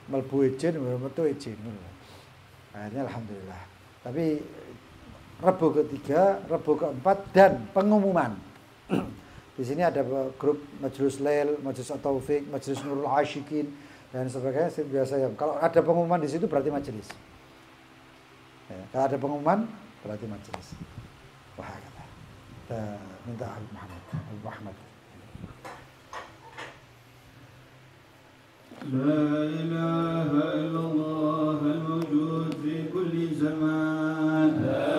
A: Melbu izin, metu izin. Akhirnya alhamdulillah. Tapi Rebu ketiga, Rebu keempat dan pengumuman. Di sini ada grup Majelis Lail, Majelis Taufik, Majelis Nurul Asyikin dan sebagainya. Biasa yang kalau ada pengumuman di situ berarti majelis. Ya, kalau ada pengumuman berarti majelis. Wah kata. Kita minta Abu Muhammad.
B: لا إله إلا الله الموجود في كل زمان لا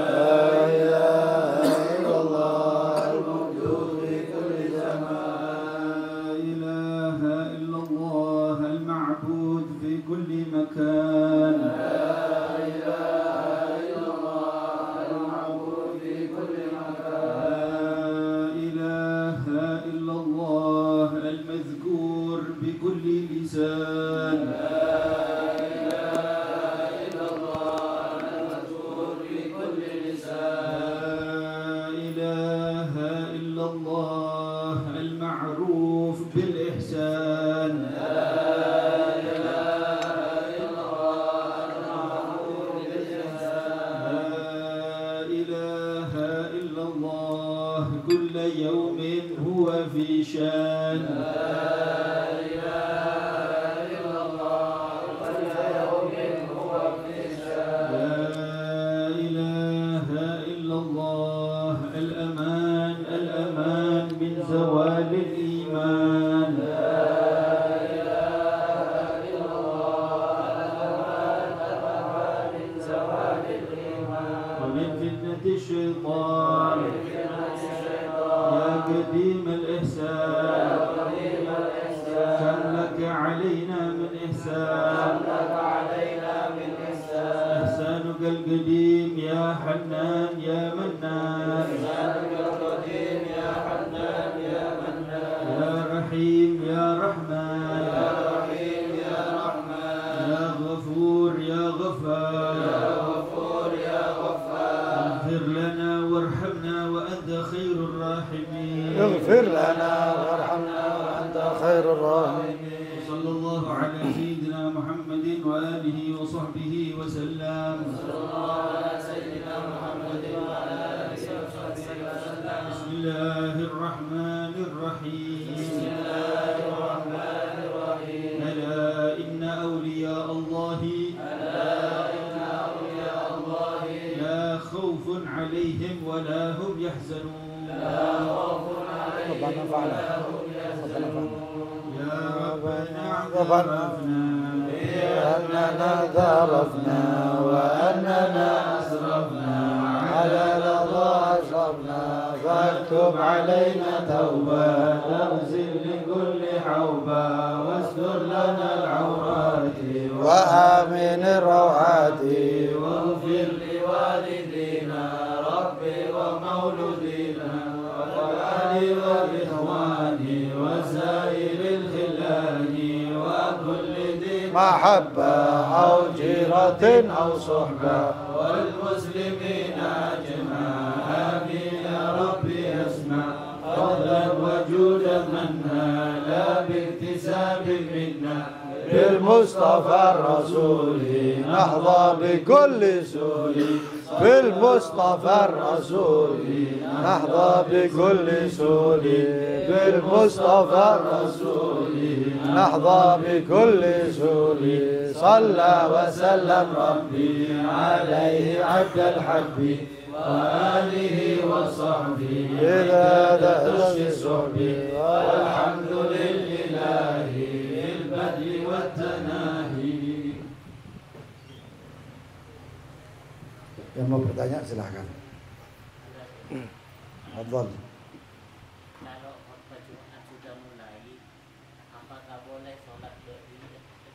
B: إله إلا الله الموجود في كل زمان لا إله إلا الله المعبود في كل مكان لا إله إلا الله المعبود في كل مكان لا إله إلا الله المذكور بكل لسان يوم هو في شان لا إله إلا الله كل يوم هو في شان لا إله إلا الله الأمان الأمان من زوال الإيمان لا إله إلا الله الأمان الأمان من زوال الإيمان ومن فتنة الشيطان قديم الإحسان كم لك علينا من إحسان إحسانك القديم يا حنان يا منان يا رحيم يا رحمن يا غفور يا غفار اغفر لنا وارحمنا وأنت خير الراحمين
A: اغفر لنا وارحمنا وأنت خير الراحمين.
B: صلى الله على سيدنا محمد وآله وصحبه وسلم. صلى الله على سيدنا محمد وعلى آله وصحبه وسلم. بسم الله الرحمن الرحيم. بسم الله الرحمن الرحيم. ألا إن أولياء الله لا خوف عليهم ولا هم يحزنون.
A: ربنا فعلا
B: يا ربنا اعترفنا
A: بأننا ذرفنا وأننا أسرفنا على الأضاء أشربنا فاكتب علينا توبة
B: أغسل لكل حوبة واستر لنا العورات
A: وآمن الروعات
B: واغفر لوالدينا ربي ومولودينا والآل والإخوان وسائر الخلان وكل ذي
A: محبة أو جيرة أو صحبة
B: والمسلمين أجمع آمين يا ربي اسمع فضلا وجودا منا لا باكتساب منا
A: بالمصطفى الرسول نحظى بكل سول بالمصطفى الرسول نحظى بكل سول بالمصطفى الرسول نحظى بكل سول صلى وسلم ربي عليه عبد الحب
B: وآله وصحبه
A: إذا ذهب الصحب
B: والحمد لله بالبدء والتناهي.
A: Yang mau bertanya silahkan. Fadhal.
C: Kalau khutbah Jumat sudah mulai, apakah boleh sholat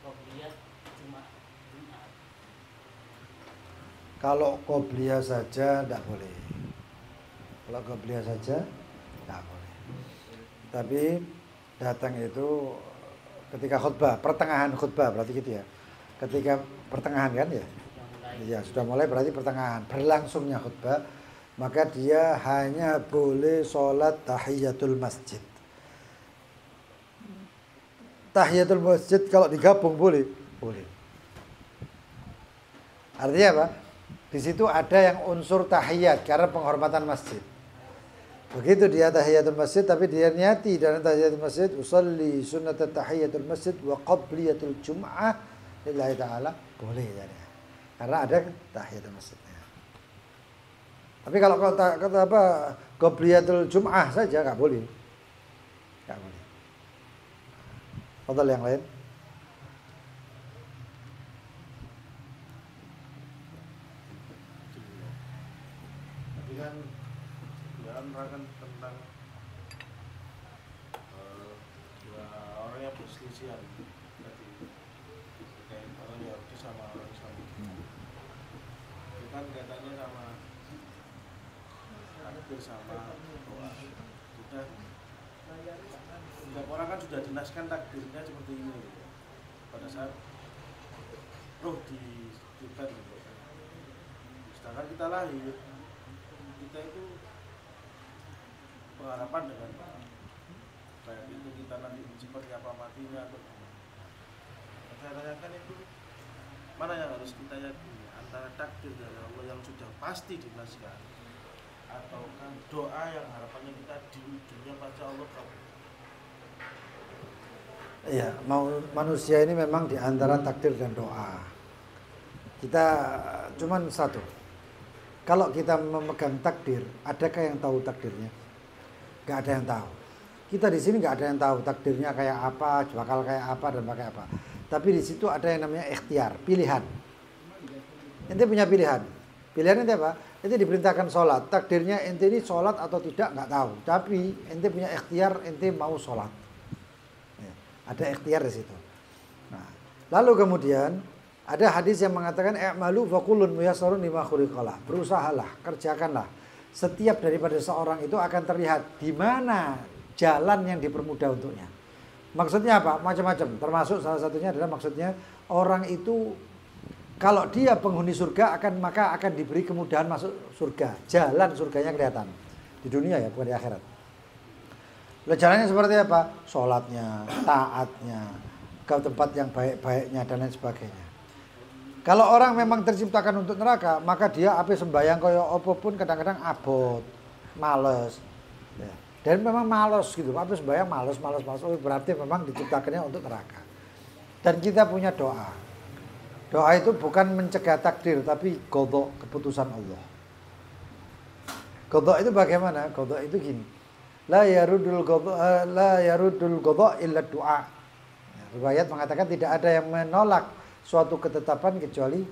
C: qobliyah Jumat?
A: Kalau qobliyah saja tidak boleh. Kalau qobliyah saja tidak boleh. Tapi datang itu ketika khutbah, pertengahan khutbah berarti gitu ya. Ketika pertengahan kan ya? Ya sudah mulai berarti pertengahan berlangsungnya khutbah, maka dia hanya boleh sholat tahiyatul masjid. Tahiyatul masjid kalau digabung boleh, boleh. Artinya apa? Di situ ada yang unsur tahiyat karena penghormatan masjid. Begitu dia tahiyatul masjid, tapi dia niati dalam tahiyatul masjid, usolli sunnat tahiyatul masjid wa qabliyatul jum'ah lillahi ta'ala, boleh jadi. Karena ada tahiyatul masjidnya. Tapi kalau kata apa qabliyatul jum'ah saja nggak boleh. Nggak boleh. Fadhal yang lain.
D: Tapi kan dalam rangka tentang dua orang yang perselisihan tadi terkait orang Yahudi sama orang Islam. Itu kan kaitannya sama takdir sama doa. Sudah setiap orang kan sudah dinaskan takdirnya seperti ini pada saat roh ditiupkan gitu. Sedangkan kita lahir, kita itu pengharapan dengan kayak itu kita nanti seperti apa matinya atau saya tanyakan itu mana yang harus kita yakini antara takdir dari Allah yang sudah pasti dinaskan atau kan doa yang harapannya kita di ujungnya baca Allah kabul.
A: Iya, manusia ini memang di antara takdir dan doa. Kita cuman satu. Kalau kita memegang takdir, adakah yang tahu takdirnya? Gak ada yang tahu. Kita di sini gak ada yang tahu takdirnya kayak apa, bakal kayak apa dan pakai apa. Tapi di situ ada yang namanya ikhtiar, pilihan. Ente punya pilihan. Pilihan ente apa? Ente diperintahkan sholat. Takdirnya ente ini sholat atau tidak nggak tahu. Tapi ente punya ikhtiar, ente mau sholat. Ya, ada ikhtiar di situ. Nah, lalu kemudian ada hadis yang mengatakan i'malu fa kullun muyassarun lima khuliqalah. Berusahalah, kerjakanlah. Setiap daripada seorang itu akan terlihat di mana jalan yang dipermudah untuknya. Maksudnya apa? Macam-macam. Termasuk salah satunya adalah maksudnya orang itu kalau dia penghuni surga maka akan diberi kemudahan masuk surga. Jalan surganya kelihatan di dunia ya, bukan di akhirat. Lalu jalannya seperti apa? Sholatnya, taatnya, ke tempat yang baik-baiknya dan lain sebagainya. Kalau orang memang terciptakan untuk neraka, maka dia ape sembayang kaya apa pun kadang-kadang abot, males. Ya. Dan memang males gitu, ape sembayang males. Berarti memang diciptakannya untuk neraka. Dan kita punya doa. Doa itu bukan mencegah takdir, tapi qadha, keputusan Allah. Qadha itu bagaimana? Qadha itu gini. La yarudul qadha illa du'a. Ya, riwayat mengatakan tidak ada yang menolak suatu ketetapan kecuali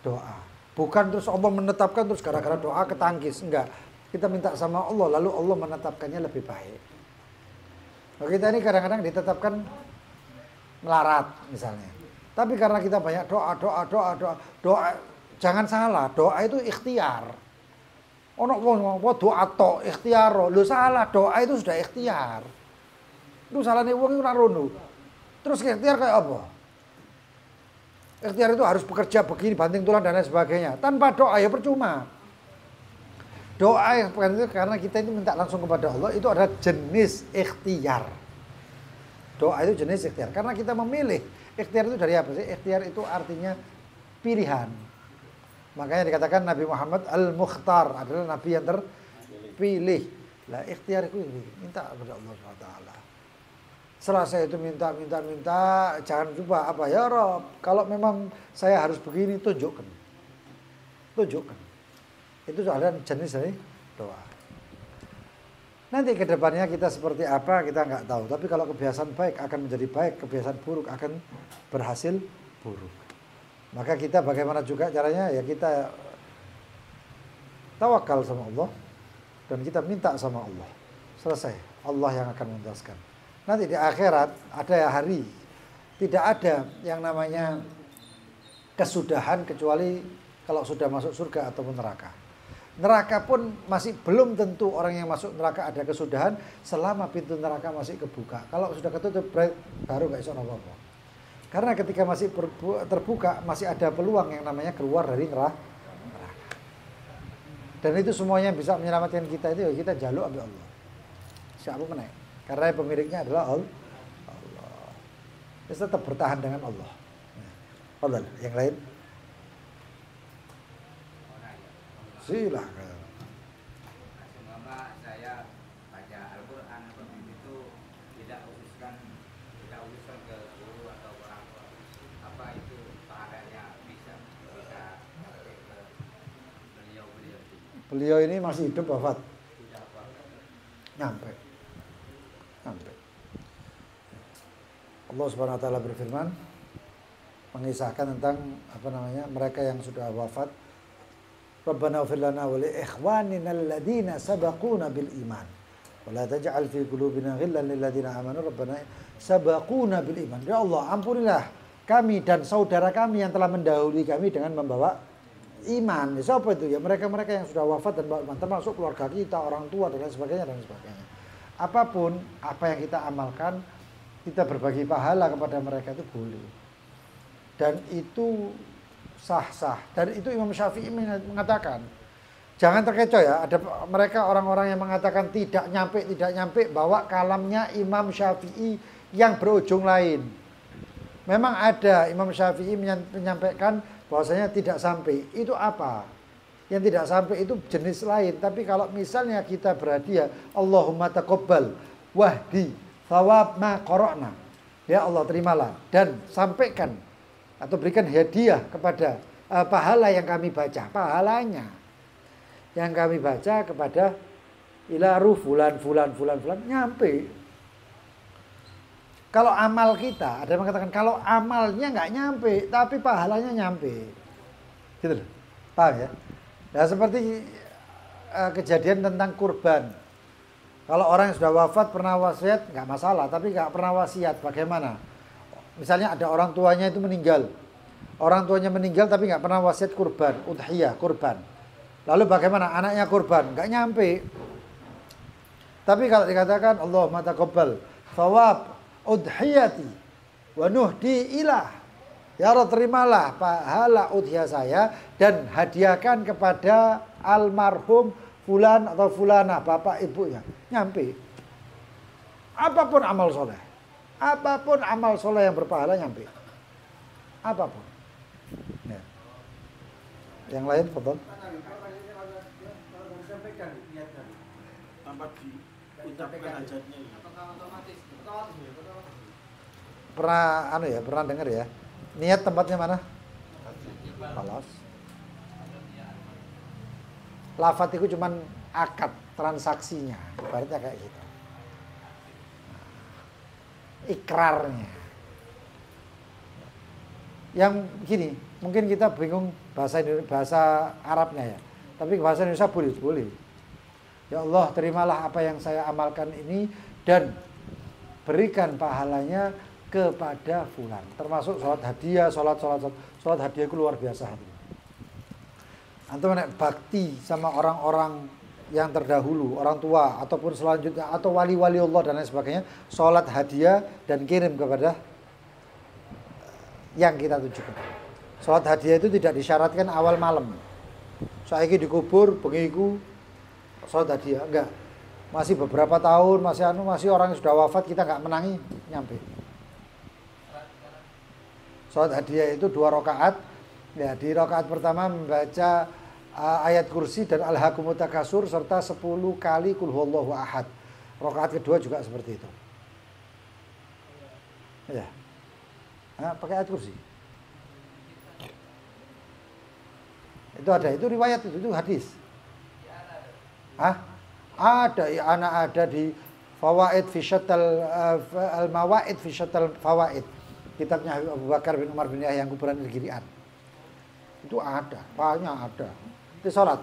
A: doa. Bukan terus Allah menetapkan terus gara-gara doa ketangkis, enggak. Kita minta sama Allah, lalu Allah menetapkannya lebih baik. Nah, kita ini kadang-kadang ditetapkan melarat misalnya. Tapi karena kita banyak doa, jangan salah, doa itu ikhtiar. Ono wong doa tok ikhtiar, lho salah, doa itu sudah ikhtiar. Itu salahnya wong itu ora rono. Terus ikhtiar kayak apa? Ikhtiar itu harus bekerja begini, banting tulang dan lain sebagainya. Tanpa doa ya percuma. Doa yang itu karena kita itu minta langsung kepada Allah, itu adalah jenis ikhtiar. Doa itu jenis ikhtiar. Karena kita memilih. Ikhtiar itu dari apa sih? Ikhtiar itu artinya pilihan. Makanya dikatakan Nabi Muhammad Al-Mukhtar adalah Nabi yang terpilih. Lah ikhtiar itu minta kepada Allah SWT. Setelah saya itu minta, jangan coba apa ya Rob. Kalau memang saya harus begini, tunjukkan. Itu adalah jenis dari doa. Nanti ke depannya kita seperti apa kita nggak tahu. Tapi kalau kebiasaan baik akan menjadi baik, kebiasaan buruk akan berhasil buruk. Maka kita bagaimana juga caranya ya kita tawakal sama Allah dan kita minta sama Allah. Selesai. Allah yang akan menuntaskan. Nanti di akhirat ada hari tidak ada yang namanya kesudahan kecuali kalau sudah masuk surga ataupun neraka. Neraka pun masih belum tentu orang yang masuk neraka ada kesudahan selama pintu neraka masih kebuka. Kalau sudah ketutup baru nggak bisa apa-apa. Karena ketika masih terbuka masih ada peluang yang namanya keluar dari neraka. Dan itu semuanya bisa menyelamatkan kita itu ya kita jaluk ambil Allah. Siapa menaik? Karena pemiliknya adalah Allah. Kita tetap bertahan dengan Allah. Allah. Yang lain? Silakan.
E: Semoga saya baca Al-Quran atau itu tidak urusan ke guru atau orang tua. Apa itu pahalanya bisa sampai ke beliau.
A: Beliau ini masih hidup wafat? Nyampe. Allah Subhanahu wa taala berfirman mengisahkan tentang mereka yang sudah wafat. Rabbana ighfir lana wa li ikhwanina alladziina sabaquna bil iman wa la taj'al fi qulubina ghillan lil ladziina amanu rabbana sabaquna bil iman. Ya Allah, ampunilah kami dan saudara kami yang telah mendahului kami dengan membawa iman. Siapa itu? Ya mereka-mereka yang sudah wafat dan bawa iman, termasuk keluarga kita, orang tua dan lain sebagainya. Apapun apa yang kita amalkan, kita berbagi pahala kepada mereka itu boleh. Dan itu sah-sah. Dan itu Imam Syafi'i mengatakan, jangan terkecoh ya, ada mereka orang-orang yang mengatakan tidak nyampe, bawa kalamnya Imam Syafi'i yang berujung lain. Memang ada Imam Syafi'i menyampaikan bahwasanya tidak sampai. Itu apa? Yang tidak sampai itu jenis lain. Tapi kalau misalnya kita berhadiah, Allahumma taqabbal wahdi thawab ma qara'na. Ya Allah terimalah dan sampaikan atau berikan hadiah kepada pahala yang kami baca, pahalanya yang kami baca kepada ilaru fulan nyampe. Kalau amal kita, ada yang mengatakan kalau amalnya nggak nyampe, tapi pahalanya nyampe, gitu loh, paham ya? Nah seperti kejadian tentang kurban. Kalau orang yang sudah wafat pernah wasiat nggak masalah, tapi nggak pernah wasiat bagaimana? Misalnya ada orang tuanya itu meninggal. Orang tuanya meninggal tapi nggak pernah wasiat kurban, udhiyah, kurban. Lalu bagaimana? Anaknya kurban, nggak nyampe. Tapi kalau dikatakan Allahumma taqabbal thawab udhiyati wa nuhdi ilah. Ya Allah terimalah pahala udhiyah saya dan hadiahkan kepada almarhum fulan atau fulana, bapak ibunya. Nyampe. Apapun amal soleh yang berpahala nyampe. Apapun. Ya. Yang lain, betul?
D: Tanpa diucapkan hajatnya.
A: Pernah dengar ya? Niat tempatnya mana? Palas. Lafat itu cuman akad transaksinya, ibaratnya kayak gitu. Ikrarnya. Yang gini, mungkin kita bingung bahasa Arabnya ya. Tapi bahasa Indonesia boleh. Ya Allah, terimalah apa yang saya amalkan ini dan berikan pahalanya kepada fulan. Termasuk sholat hadiah, sholat hadiah itu luar biasa. Antum nek bakti sama orang-orang yang terdahulu, orang tua ataupun selanjutnya atau wali-wali Allah dan lain sebagainya, sholat hadiah dan kirim kepada yang kita tujukan. Sholat hadiah itu tidak disyaratkan awal malam. Saiki dikubur, bengiku sholat hadiah, enggak. Masih beberapa tahun, masih orang yang sudah wafat kita enggak menangi nyampe. Sholat hadiah itu 2 rakaat. Ya, di rakaat pertama membaca ayat kursi dan alhaakumut takasur serta 10 kali qul huwallahu ahad. Rakaat kedua juga seperti itu. Ya. Pakai ayat kursi. Itu ada, itu riwayat itu hadis. Ada, anak ada di Fawaid fi Syatal al-Mawaid fi Syatal Fawaid. Kitabnya Abu Bakar bin Umar bin Yahya yang kuburan Al-Girian. Itu ada, banyak ada. Itu salat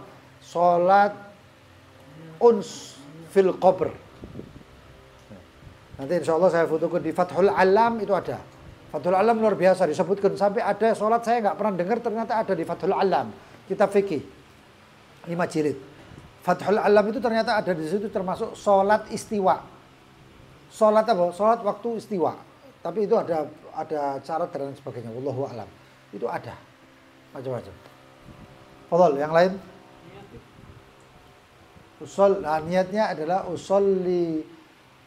A: uns fil qabr. Nanti insya Allah saya fotokan di Fathul Alam itu ada. Fathul Alam luar biasa disebutkan sampai ada sholat saya nggak pernah dengar ternyata ada di Fathul Alam, kitab fikih 5 jilid. Fathul Alam itu ternyata ada di situ termasuk sholat istiwa. Sholat apa? Sholat waktu istiwa. Tapi itu ada syarat dan sebagainya. Wallahu a'lam. Itu ada macam-macam. Fadhal, yang lain? Niatnya adalah usolli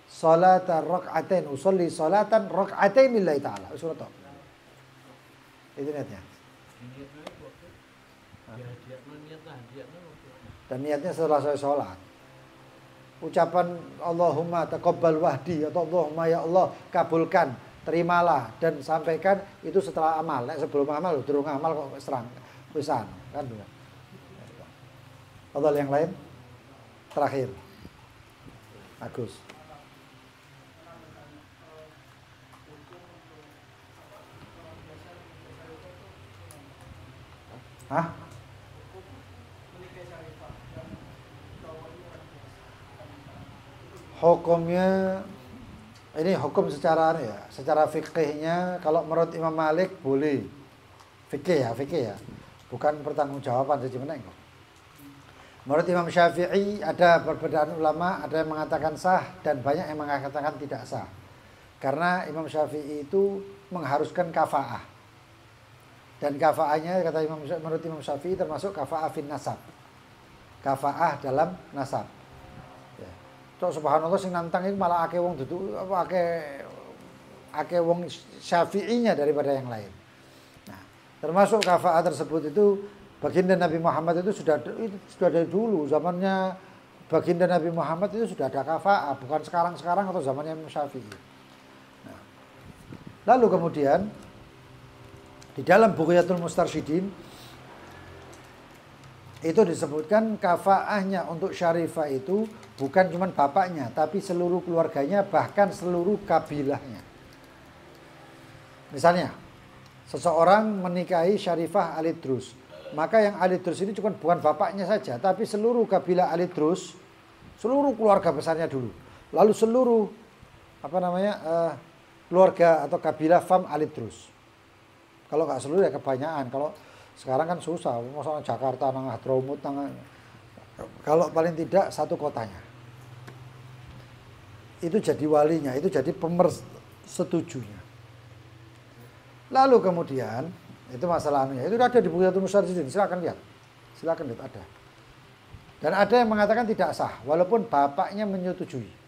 A: salatan rak'atain, usolli salatan rak'atain lillahi ta'ala. Surat apa? Itu niatnya. Dan niatnya setelah saya sholat. Ucapan Allahumma taqabbal wahdi atau Allahumma ya Allah kabulkan, terimalah dan sampaikan itu setelah amal. Nek sebelum amal durung amal kok serang pisan kan. Fadhal, yang lain? Terakhir. Agus. Hukumnya ini hukum secara fikihnya kalau menurut Imam Malik boleh. Fikih ya. Bukan pertanggungjawaban saja meneng. Menurut Imam Syafi'i ada perbedaan ulama, ada yang mengatakan sah dan banyak yang mengatakan tidak sah. Karena Imam Syafi'i itu mengharuskan kafaah. Dan kafaahnya kata menurut Imam Syafi'i termasuk kafaah fin nasab. Kafaah dalam nasab. Ya. Subhanallah sing nantang itu malah akeh wong dudu akeh wong Syafi'inya daripada yang lain. Nah, termasuk kafaah tersebut itu baginda Nabi Muhammad itu sudah dari dulu, zamannya baginda Nabi Muhammad itu sudah ada kafaah, bukan sekarang atau zamannya Imam Syafi'i. Nah, lalu kemudian di dalam Bughyatul Mustarsyidin itu disebutkan kafaahnya untuk syarifah itu bukan cuma bapaknya, tapi seluruh keluarganya, bahkan seluruh kabilahnya. Misalnya, seseorang menikahi syarifah Alidrus, maka yang Alidrus ini bukan bapaknya saja, tapi seluruh kabilah Alidrus, seluruh keluarga besarnya dulu. Lalu seluruh keluarga atau kabilah Fam Alidrus. Kalau nggak seluruh ya kebanyakan. Kalau sekarang kan susah, masalah Jakarta, nang Hadramut, kalau paling tidak satu kotanya. Itu jadi walinya, itu jadi pemersetujunya. Lalu kemudian itu masalahnya, itu ada di Bughyatul Mustarsyidin, silakan lihat ada. Dan ada yang mengatakan tidak sah, walaupun bapaknya menyetujui.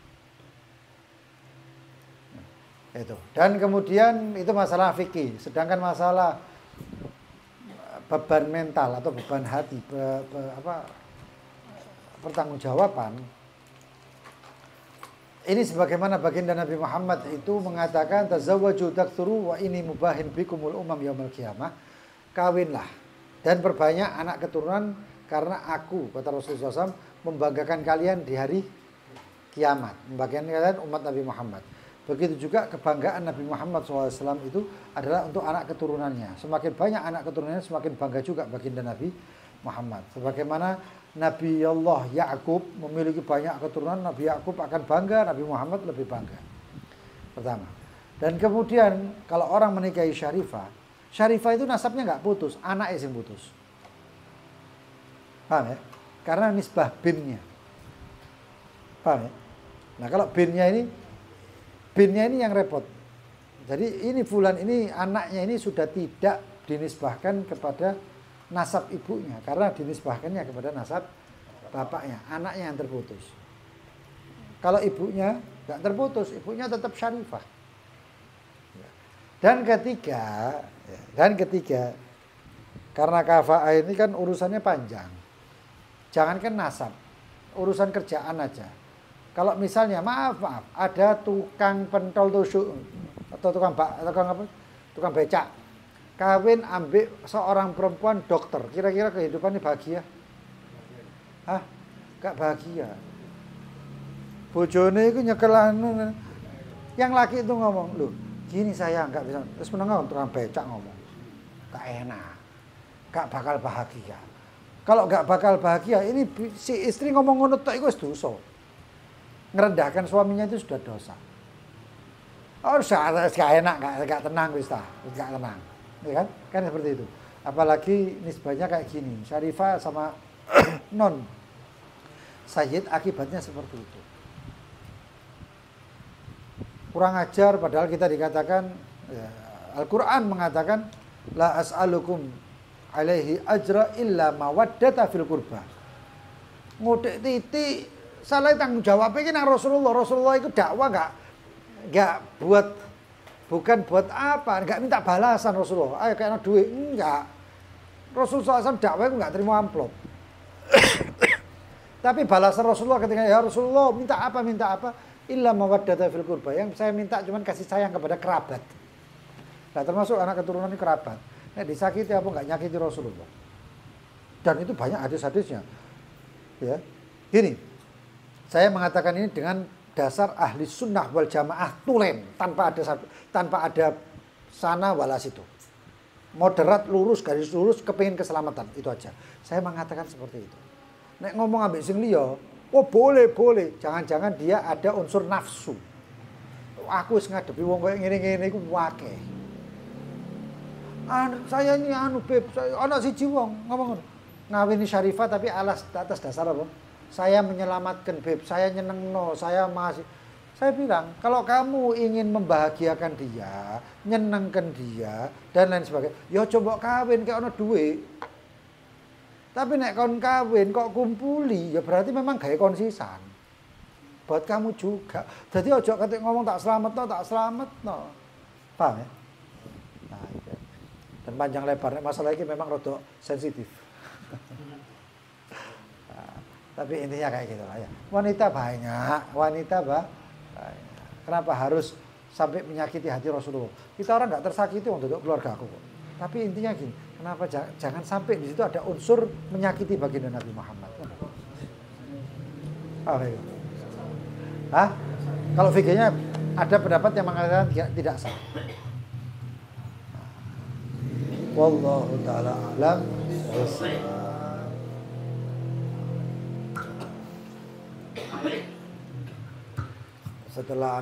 A: Itu. Dan kemudian itu masalah fikih, sedangkan masalah beban mental atau beban hati, pertanggungjawaban ini sebagaimana baginda Nabi Muhammad itu mengatakan tazawwaju taktsuru wa ini mubahin bikumul umam yaumil qiyamah, kawinlah dan perbanyak anak keturunan karena aku, kata Rasulullah SAW, membanggakan kalian di hari kiamat, membanggakan kalian umat Nabi Muhammad. Begitu juga kebanggaan Nabi Muhammad SAW itu adalah untuk anak keturunannya. Semakin banyak anak keturunannya, semakin bangga juga baginda Nabi Muhammad. Sebagaimana Nabi Allah Yakub memiliki banyak keturunan, Nabi Yakub akan bangga, Nabi Muhammad lebih bangga. Pertama. Dan kemudian kalau orang menikahi Syarifah, Syarifah itu nasabnya nggak putus, anaknya yang putus. Paham ya? Karena nisbah binnya. Paham ya? Nah kalau binnya ini yang repot. Jadi ini fulan ini anaknya ini sudah tidak dinisbahkan kepada nasab ibunya, karena dinisbahkannya kepada nasab bapaknya, anaknya yang terputus. Kalau ibunya nggak terputus, ibunya tetap Syarifah. Dan ketiga, karena kafa'ah ini kan urusannya panjang. Jangankan nasab, urusan kerjaan aja. Kalau misalnya maaf, ada tukang pentol tusuk atau tukang becak, kawin ambil seorang perempuan dokter, kira-kira kehidupannya bahagia? Hah? Gak bahagia. Bojone itu nyekelan, yang laki itu ngomong, loh gini saya nggak bisa, terus menengah tukang becak ngomong, gak enak, gak bakal bahagia. Kalau gak bakal bahagia, ini si istri ngomong ngono tok iku wis dosa. Ngerendahkan suaminya itu sudah dosa. Oh, gak enak, gak tenang wis ta, gak tenang. Ya kan? Kan seperti itu. Apalagi nisbahnya kayak gini, Syarifah sama non Sayyid, akibatnya seperti itu. Kurang ajar, padahal kita dikatakan ya, Al-Quran mengatakan la as'alukum alaihi ajra illa mawaddata fil qurba. Ngudek titik salah tanggung jawabnya kan Rasulullah itu dakwah enggak bukan buat apa, enggak minta balasan Rasulullah. Ayo kayak duit enggak. Rasulullah SAW dakwah itu enggak terima amplop. Tapi balasan Rasulullah ketika ya Rasulullah minta apa? Illa mawaddata fil qurba. Yang saya minta cuma kasih sayang kepada kerabat. Nah, termasuk anak keturunan ini kerabat. Nah, disakiti apa enggak nyakiti Rasulullah. Dan itu banyak hadis-hadisnya. Ya. Gini. Saya mengatakan ini dengan dasar ahli sunnah wal jamaah tulen, tanpa ada sana wala situ. Moderat, lurus, garis lurus, kepingin keselamatan, itu aja. Saya mengatakan seperti itu. Nek ngomong ambek sing liya, oh boleh. Jangan-jangan dia ada unsur nafsu. Aku wis ngadepi wong koyo ngene-ngene iku akeh. Saya ini beb, saya ana siji wong ngomong ngono. Ngawini Syarifah tapi atas dasar apa? Saya menyelamatkan beb, saya nyenengno, saya bilang, kalau kamu ingin membahagiakan dia, nyenengkan dia dan lain sebagainya, ya coba kawin kayak ono duit. Tapi nek kon kawin kok kumpuli, ya berarti memang gaya konsisan. Buat kamu juga. Jadi ojo ketik ngomong tak selamat no. Paham ya? Nah, itu. Dan panjang lebarnya masalah ini memang rada sensitif. Nah, tapi intinya kayak gitu lah ya. Wanita banyak. Kenapa harus sampai menyakiti hati Rasulullah? Kita orang nggak tersakiti untuk keluarga aku. Tapi intinya gini, kenapa jangan sampai di situ ada unsur menyakiti baginda Nabi Muhammad? Hah? Kalau fikihnya ada pendapat yang mengatakan tidak sah. Wallahu taala alam. Setelah